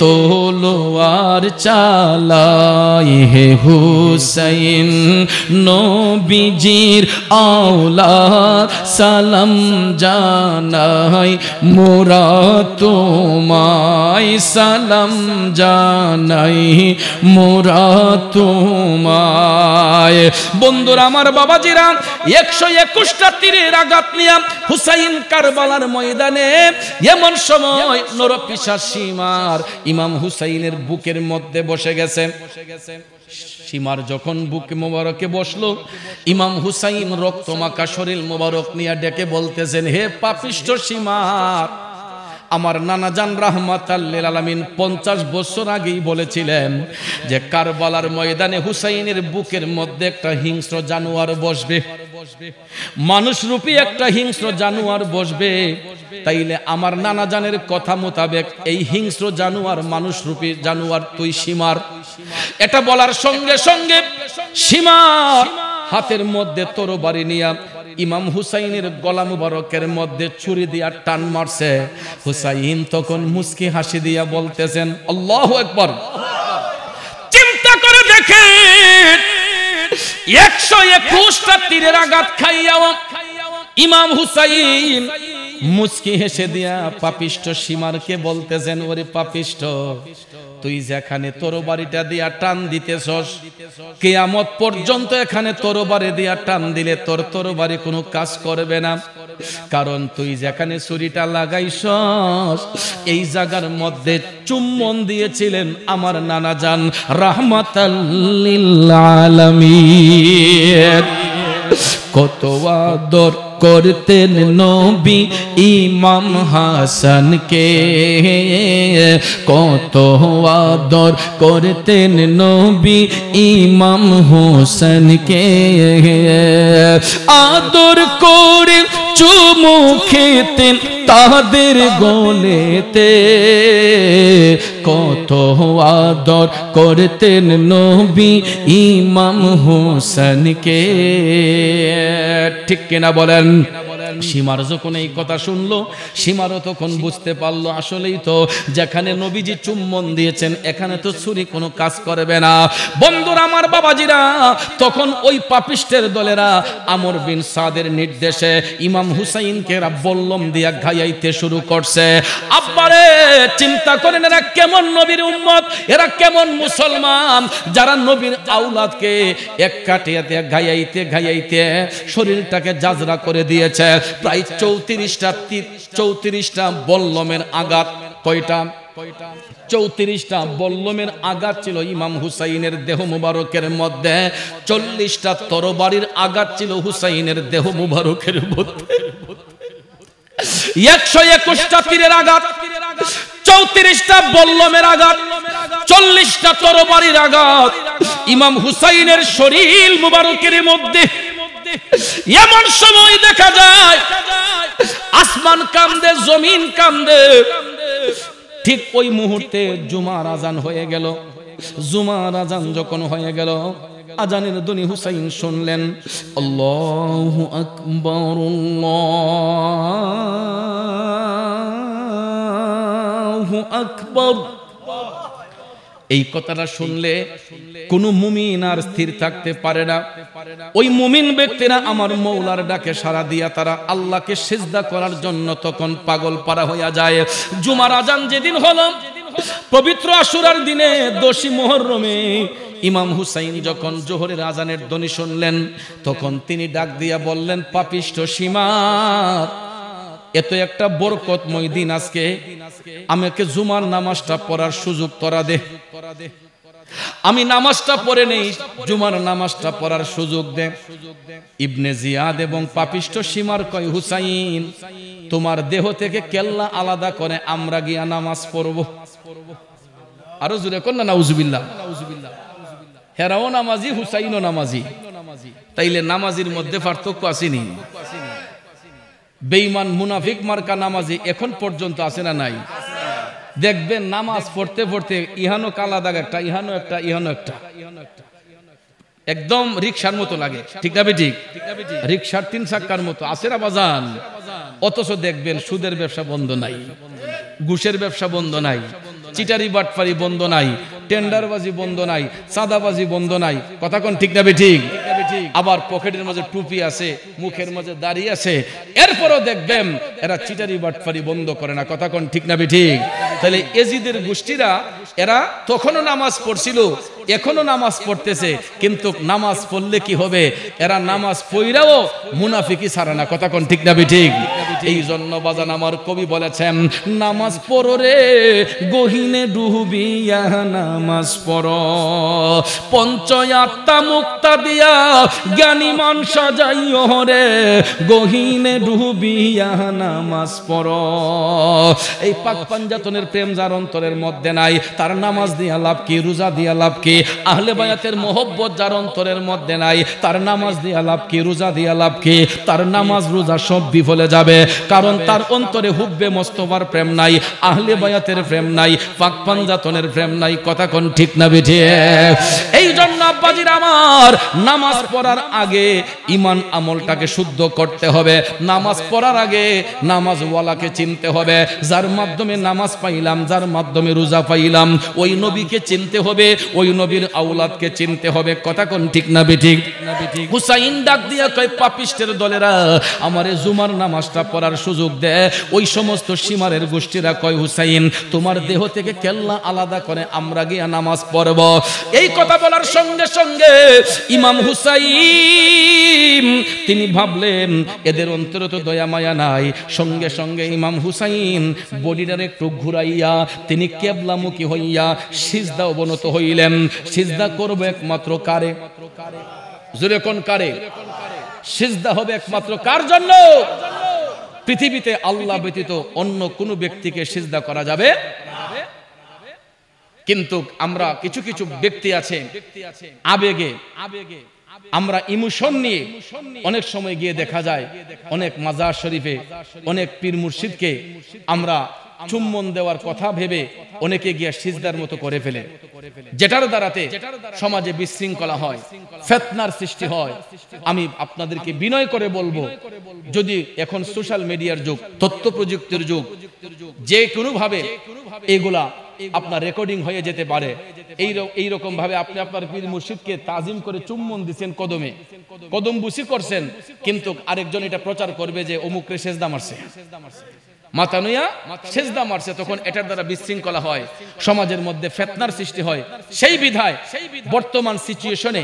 তলোয়ার চালায়, হে হুসাইন নবীজির আওলাদ সালাম জানাই, মোরা তোমায় সালাম জানাই, মোরা তোমায়। বন্ধুরা আমার, বাবাজিরা, 121টা তীরের আঘাত নিয়ে হুসাইন কারবালার ময়দানে এমন সময় নরপিশাচ সীমার ইমাম হুসাইনের বুকের মধ্যে বসে গেছে। সীমার যখন বুক মোবারকে বসলো, ইমাম হুসাইন রক্তমাখা শরীর মোবারক নিয়ে ডেকে বলতেছেন, হে পাপিষ্ঠ সীমার, আমার নানা জান রাহমাতাল লিল আলামিন 50 বছর আগেই বলেছিলেন যে কারবালার ময়দানে হুসাইনের বুকের মধ্যে একটা হিংস্র জানোয়ার বসবে, মানুষরূপী একটা হিংস্র জানোয়ার বসবে। তাইলে আমার নানা জানের কথা মোতাবেক এই হিংস্র জানোয়ার, মানুষরূপী জানোয়ার তুই সীমার। এটা বলার সঙ্গে সঙ্গে সীমার হাতের মধ্যে তরবারি নিয়া ইমাম হুসাইনের গলা মুবারকের মধ্যে ছুরি দিয়া টান মারছে। হুসাইন তখন মুস্কি হাসি দিয়া বলতেছেন, আল্লাহু আকবার। চিন্তা করে দেখেন, 121টা তীরের আঘাত খাইয়াও ইমাম হুসাইন মুস্কি হেসে দিয়া পাপিষ্ঠ সীমারকে বলতেছেন, ওরে পাপিষ্ঠ, তুই যেখানে তরবারিটা দিয়া টান দিতেছস, কিয়ামত পর্যন্ত এখানে তরবারি দিয়া টান দিলে তোর তরবারি কোনো কাজ করবে না, কারণ তুই যেখানে ছুরিটা লাগাইছস এই জায়গার মধ্যে চুম্বন দিয়েছিলেন আমার নানা জান রাহমাতাল লিল আলামিন। কত আদর করতেন নবী ইমাম হাসানকে, কত আদর করতেন নবী ইমাম হোসেনকে, আদর করে চুমু খেতেন তাদের গলেতে, কত আদর করতেন নবী ইমাম হোসেনকে। ঠিক কিনা বলেন? সীমার যখন এই কথা শুনলো, সীমারও তখন বুঝতে পারলো আসলেই তো যেখানে নবীজি চুম্বন দিয়েছেন এখানে তো ছুরি কোনো কাজ করবে না। বন্ধুরা আমার, বাবাজিরা, তখন ওই পাপিষ্টের দলেরা আমর বিন সাদের নির্দেশে ইমাম হুসাইনকে বল্লম দিয়া ঘাইয়াইতে শুরু করছে। আব্বারে চিন্তা করেন এরা কেমন নবীর উম্মত, এরা কেমন মুসলমান যারা নবীর আওলাদকে এক কাটিয়াতে ঘাইয়াইতে ঘাইয়াইতে শরীরটাকে জাজরা করে দিয়েছে। প্রায় 34টা বল্লমের আঘাত। কয়টা? 34টা বল্লমের আঘাত ছিল ইমাম হুসাইনের দেহ মুবারকের মধ্যে। 40টা তরবারির আঘাত ছিল হুসাইনের দেহ মুবারকের মধ্যে। 121টা তীরের আঘাত, 34টা বল্লমের আঘাত, 40টা তরবারির আঘাত ইমাম হুসাইনের শরীর মুবারকের মধ্যে। এমন সময় দেখা যায় আসমান কান্দে, জমিন কান্দে। ঠিক ওই মুহূর্তে জুমার আজান হয়ে গেল। জুমার আজান যখন হয়ে গেল, আজানের ধ্বনি হুসাইন শুনলেন, আল্লাহু আকবার, আল্লাহু আকবার। এই কথাটা শুনলে কোন মুমিন আর স্থির থাকতে পারে না। ওই মুমিন ব্যক্তিরা আমার মৌলার ডাকে সাড়া দিয়া তারা আল্লাহকে সিজদা করার জন্য তখন পাগল পারা হইয়া যায়। জুমার আজান যেদিন হলো, পবিত্র আশুরার দিনে 10 মুহররমে ইমাম হুসাইন যখন জোহরের আজানের ধ্বনি শুনলেন, তখন তিনি ডাক দিয়া বললেন, পাপিষ্ঠ সীমার, এত একটা বরকতময় দিন আজকে, আমাকে জুমার নামাজটা পড়ার সুযোগ তোরা দে। আমি নামাজটা পড়ে নেই, জুমার নামাজটা পড়ার সুযোগ দে। ইবনে জিয়াদ এবং পাপিষ্ঠ সীমার কয়, হুসাইন, তোমার দেহ থেকে কেল্লা আলাদা করে আমরা গিয়া নামাজ পড়ব। আরো জোরে কোন না, নাউজুবিল্লাহ। হেরাও নামাজি, হুসাইনও নামাজি, তাইলে নামাজির মধ্যে পার্থক্য আসেনি? বেঈমান মুনাফিক মার্কা নামাজি এখন পর্যন্ত আছে না নাই? দেখবেন নামাজ পড়তে পড়তে ইহানো কালা দাগ একটা, ইহানো একটা, ইহানো একটা, একদম রিকশার মতো লাগে। ঠিক না ঠিক? রিকশার 3 চাক্কার মতো আছে না বাজান। অথচ দেখবেন সুদের ব্যবসা বন্ধ নাই, ঘুষের ব্যবসা বন্ধ নাই, চিটারি বাটপারি বন্ধ নাই, টেন্ডারবাজি বন্ধ নাই, চাঁদাবাজি বন্ধ নাই। কথা কোন ঠিক না ঠিক? আবার পকেটের মাঝে টুপি আছে, মুখের মাঝে দাড়ি আছে, এরপরও দেখবেন এরা চিটারি বাটপারি বন্ধ করে না। কথা কোন ঠিক না ঠিক? তাহলে এজিদের গোষ্ঠীরা এরা তখনও নামাজ পড়ছিল, এখনো নামাজ পড়তেছে, কিন্তু নামাজ পড়লে কি হবে? এরা নামাজ পড়াও মুনাফিকি ছাড়ে না। কথা কোন ঠিক না ঠিক? এই জন্য বাজান আমার কবি বলেছেন, নামাজ পড়ো রে গহিনে ডুবিয়া নামাজ পড়ো, পঞ্চয়াত্মা মুক্তা দিয়া জ্ঞানী মান সাজাইও রে গহিনে ডুবিয়া নামাজ পড়ো। এই পাক পাঞ্জাতনের প্রেম যার অন্তরের মধ্যে নাই, তার নামাজ দিয়া লাভ কি, রোজা দিয়া লাভ কি? আহলে বায়াতের মোহব্বত যার অন্তরের মধ্যে নাই, তার নামাজ দিয়া লাভ কি, রোজা দিয়া লাভ কি? তার নামাজ রোজা সব বিফলে যাবে, কারণ তার অন্তরে হুব্বে মোস্তফার প্রেম নাই, আহলে বায়াতের প্রেম নাই, পাক পাঞ্জাতনের প্রেম নাই। কথা কোন ঠিক না বেঠে? এই জন্য আব্বাজির আমার, নামাজ পড়ার আগে ঈমান আমলটাকে শুদ্ধ করতে হবে। নামাজ পড়ার আগে নামাজওয়ালাকে চিনতে হবে, যার মাধ্যমে নামাজ পাইলাম, যার মাধ্যমে রোজা পাইলাম, ওই নবীকে চিনতে হবে, ওই নবীর আওলাদকে চিনতে হবে। কথা কোন ঠিক না বেঠিক? হুসাইন ডাক দিয়া কয়, পাপিষ্টের দলেরা আমারে জুমার নামাজটা পড়ার সুযোগ দে। ওই সমস্ত সীমারের গোষ্ঠীরা কয়, হুসাইন, তোমার দেহ থেকে কেল্লা আলাদা করে আমরা গিয়া নামাজ পড়ব। এই কথা বলার সঙ্গে সঙ্গে ইমাম হুসাইন তিনি ভাবলেন এদের অন্তরে তো দয়া মায়া নাই। সঙ্গে সঙ্গে ইমাম হুসাইন বডিটার একটু ঘুরাইয়া তিনি কেবলামুখী হইয়া সিজদা অবনত হইলেন। সিজদা করবে একমাত্র কারে? জোরে কোন কারে? সিজদা হবে একমাত্র কার জন্য? পৃথিবীতে আল্লাহ ব্যতীত অন্য কোনো ব্যক্তিকে সিজদা করা যাবে। কিন্তু আমরা কিছু কিছু ব্যক্তি আছে আবেগে আমরা ইমোশন নিয়ে অনেক সময় গিয়ে দেখা যায় অনেক মাজার শরীফে অনেক পীর মুর্শিদকে আমরা চুম্বন দেওয়ার কথা ভেবে অনেকে গিয়ে সিজদার মতো করে ফেলে, যেটার দ্বারাতে সমাজে বিশৃঙ্খলা হয়, ফিতনার সৃষ্টি হয়। আমি আপনাদেরকে বিনয় করে বলবো, যদি এখন সোশ্যাল মিডিয়ার যুগ, তথ্য প্রযুক্তির যুগ, যে কোনো ভাবে এগুলা আপনার রেকর্ডিং হয়ে যেতে পারে। এইরকম ভাবে আপনি আপনার পীর মুর্শিদকে তাজিম করে চুম্বন দিচ্ছেন, কদম বুসি করছেন, কিন্তু আরেকজন এটা প্রচার করবে যে অমুকরে সেজদা মারছে, মাথা নুইয়া সেজদা মারছে, তখন এটার দ্বারা বিশৃঙ্খলা হয়, সমাজের মধ্যে ফিতনার সৃষ্টি হয়। সেই বিধায় বর্তমান সিচুয়েশনে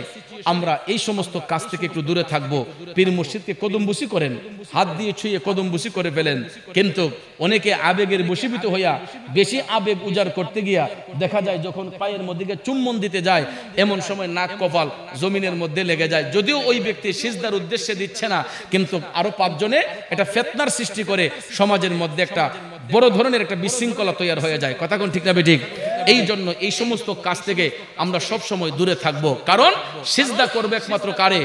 আমরা এই সমস্ত কাজ থেকে একটু দূরে থাকবো। পীর মুর্শিদকে কদমবুসি করেন, হাত দিয়ে ছুঁয়ে কদমবুসি করে ফেলেন, কিন্তু অনেকে আবেগের বশীভূত হইয়া বেশি আবেগ উজাড় করতে গিয়া দেখা যায় যখন পায়ের মধ্যে চুম্বন দিতে যায়, এমন সময় নাক কপাল জমিনের মধ্যে লেগে যায়। যদিও ওই ব্যক্তি সিজদার উদ্দেশ্যে দিচ্ছে না, কিন্তু আরো 5 জনে এটা ফিতনার সৃষ্টি করে সমাজের মধ্যে একটা বড় ধরনের একটা বিশৃঙ্খলা তৈরি হয়ে যায়। কথা কোন ঠিক না বেঠিক? এই জন্য এই সমস্ত কাজ থেকে আমরা সব সময় দূরে থাকবো, কারণ সিজদা করবে একমাত্র কারে?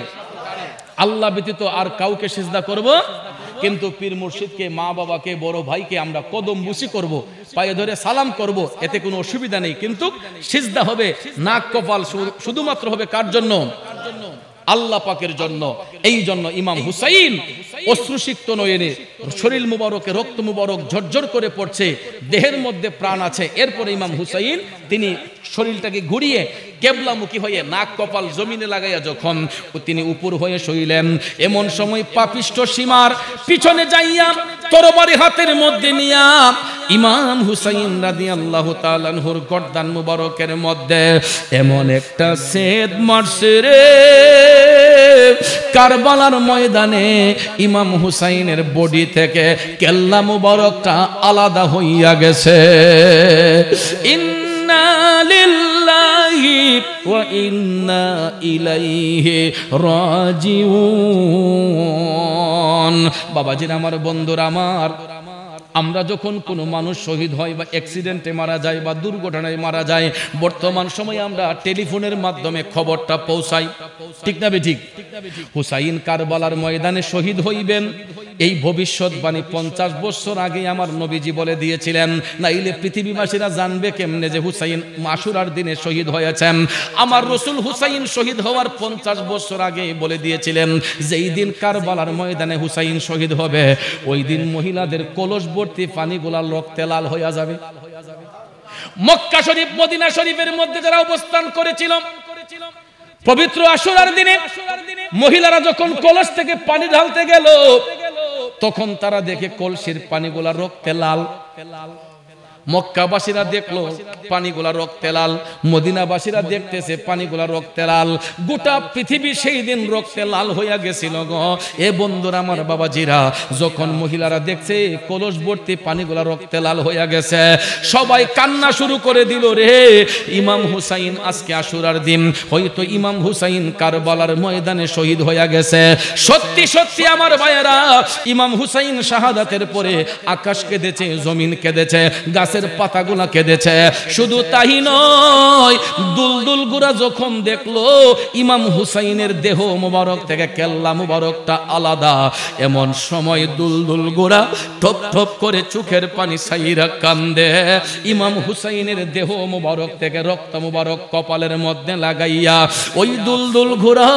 আল্লাহ ব্যতীত আর কাউকে সিজদা করব, কিন্তু পীর মুর্শিদকে, মা বাবাকে, বড় ভাইকে আমরা কদমবুসি করব, পায়ে ধরে সালাম করব, এতে কোনো অসুবিধা নেই। কিন্তু সিজদা হবে নাক কপাল শুধুমাত্র হবে কার জন্য? আল্লাহ পাকের জন্য। এই জন্য ইমাম হুসাইন অশ্রুসিক্ত নয়নে, শরীর মুবারকে রক্ত মুবারক ঝরঝর করে পড়ছে, দেহের মধ্যে প্রাণ আছে। এরপরে ইমাম হুসাইন তিনি শরীরটাকে ঘুরিয়ে কেবলামুখী হয়ে নাক কপাল জমিনে লাগাইয়া যখন তিনি উপর হয়ে শুইলেন, এমন সময় পাপিষ্ঠ সীমার পিছনে যাইয়া তরবারি হাতের মধ্যে নিয়া ইমাম হুসাইন রাদিয়াল্লাহু তাআলা আনহুর গর্দান মুবারকের মধ্যে এমন একটা ছেদ মারছে রে, কারবালার ময়দানে ইমাম হুসাইনের বডি থেকে কেল্লা মুবারকটা আলাদা হইয়া গেছে। ইন্না লিল্লাহি ওয়া ইন্না ইলাইহি রাজিউন। বাবাজিরা আমার, বন্ধুরা আমার, আমরা যখন কোনো মানুষ শহীদ হয় বা অ্যাক্সিডেন্টে মারা যায় বা দুর্ঘটনায় মারা যায়, বর্তমান সময়ে আমরা টেলিফোনের মাধ্যমে খবরটা পৌঁছাই, ঠিক না বেঠিক? হুসাইন কারবালার ময়দানে শহীদ হইবেন, এই ভবিষ্যৎবাণী 50 বছর আগে আমার নবীজি বলে দিয়েছিলেন। নাইলে পৃথিবীবাসীরা জানবে কেমনে যে হুসাইন আশুরার দিনে শহীদ হয়েছেন? আমার রাসূল হুসাইন শহীদ হওয়ার 50 বছর আগে বলে দিয়েছিলেন, যেই দিন কারবালার ময়দানে হুসাইন শহীদ হবে, ওই দিন মহিলাদের কলস ভর্তি পানিগুলা রক্তে লাল হইয়া যাবে। মক্কা শরীফ, মদিনা শরীফের মধ্যে যারা অবস্থান করেছিল, পবিত্র আশুরার দিনে মহিলারা যখন কলস থেকে পানি ঢালতে গেল, তখন তারা দেখে কলসির পানিগুলা রক্তে লাল। মক্কাবাসীরা দেখলো পানিগুলা রক্তে লাল, মদিনাবাসীরা দেখতেছে পানিগুলা রক্তে লাল, গোটা পৃথিবী সেই দিন রক্তে লাল হইয়া গেছিল গো। এ বন্ধুরা আমার, বাবাজিরা, যখন মহিলারা দেখছে কলস ভর্তি পানিগুলা রক্তে লাল হইয়া গেছে, সবাই কান্না শুরু করে দিল রে। ইমাম হুসাইন আজকে আশুরার দিন, হয়তো ইমাম হুসাইন কারবালার ময়দানে শহীদ হইয়া গেছে। সত্যি সত্যি আমার ভাইয়েরা, ইমাম হুসাইন শাহাদাতের পরে আকাশ কেঁদেছে, জমিন কেঁদেছে, গাছের পাতাগুলা কেঁদেছে। শুধু তাই নয়, দুলদুল গুরা যখন দেখলো ইমাম হুসাইনের দেহ মুবারক থেকে কেল্লা মুবারকটা আলাদা, এমন সময় দুলদুল গুরা ঠপ ঠপ করে চোখের পানি ছাইরা কান্দে। ইমাম হুসাইনের দেহ মুবারক থেকে রক্ত মুবারক কপালের মধ্যে লাগাইয়া ওই দুলদুল ঘোড়া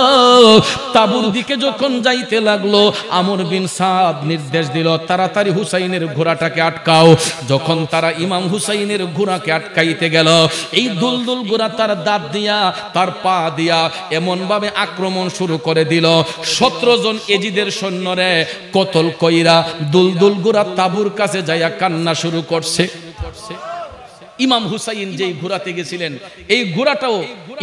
তাবুর দিকে যখন যাইতে লাগলো, আমর বিন সাদ নির্দেশ দিল, তাড়াতাড়ি হুসাইনের ঘোড়াটাকে আটকাও। যখন তারা ইমাম হুসাইনের ঘোড়াকে আটকাইতে গেল, এই দুলদুল ঘোড়া তার দাঁত দিয়া, তার পা দিয়া এমন ভাবে আক্রমণ শুরু করে দিল, 17 জন এজিদের সৈন্যরে কতল কইরা দুলদুল ঘোড়া তাবুর কাছে যাইয়া কান্না শুরু করছে। ইমাম হুসাইন যেই ঘোড়াতে গেছিলেন, এই ঘোড়াটাও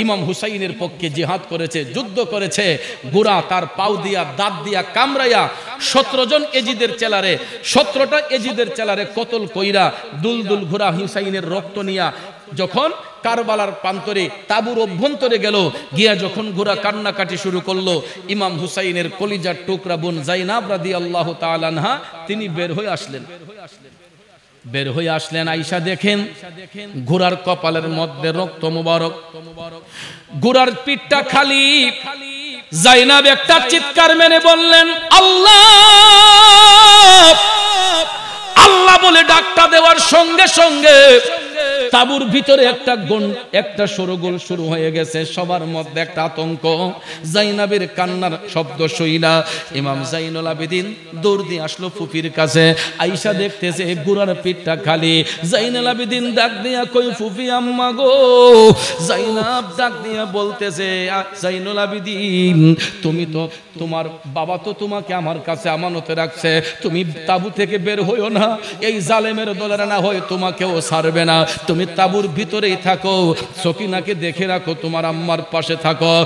ইমাম হুসাইনের পক্ষে জিহাদ করেছে, যুদ্ধ করেছে। ঘোড়া তার পাও দিয়া, দাঁত দিয়া কামড়াইয়া 17 জন এজিদের চেলারে, 17টা এজিদের চেলারে কতল কইরা দুলদুল ঘোড়া হুসাইনের রক্ত নিয়া যখন কারবালার প্রান্তরে তাবুর অভ্যন্তরে গেল, গিয়া যখন ঘোড়া কান্নাকাটি শুরু করলো, ইমাম হুসাইনের কলিজার টুকরা বোন জাইনাব রাদিয়াল্লাহু তাআলা আনহা তিনি বের হয়ে আসলেন। আয়েশা দেখেন ঘোড়ার কপালের মধ্যে রক্ত মুবারক, ঘোড়ার পিঠটা খালি, জাইনাব একটা চিৎকার মেরে বললেন, আল্লাহ আল্লাহ বলে ডাকটা দেওয়ার সঙ্গে সঙ্গে তাবুর ভিতরে একটা শোরগোল শুরু হয়ে গেছে। সবার মধ্যে একটা আতঙ্ক। জাইনাবের কান্নার শব্দ শুইনা ইমাম জাইনুল আবেদিন দৌড় দিয়ে আসলো ফুফির কাছে। আয়েশা দেখতেছে বুড়ার পিঠটা খালি। জাইনুল আবেদিন ডাক দিয়া কই, ফুফি আম্মা গো। জাইনাব ডাক দিয়া বলতেছে, জাইনুল আবেদিন তুমি তো, তোমার বাবা তো তোমাকে আমার কাছে আমানতে রাখছে, তুমি তাবু থেকে বের হইও না, এই জালেমের দলেরা না হয় তোমাকেও ছাড়বে না, তুমি তাবুর ভিতরেই থাকো, সকিনাকে দেখে রাখো, তোমার আম্মার পাশে থাকো।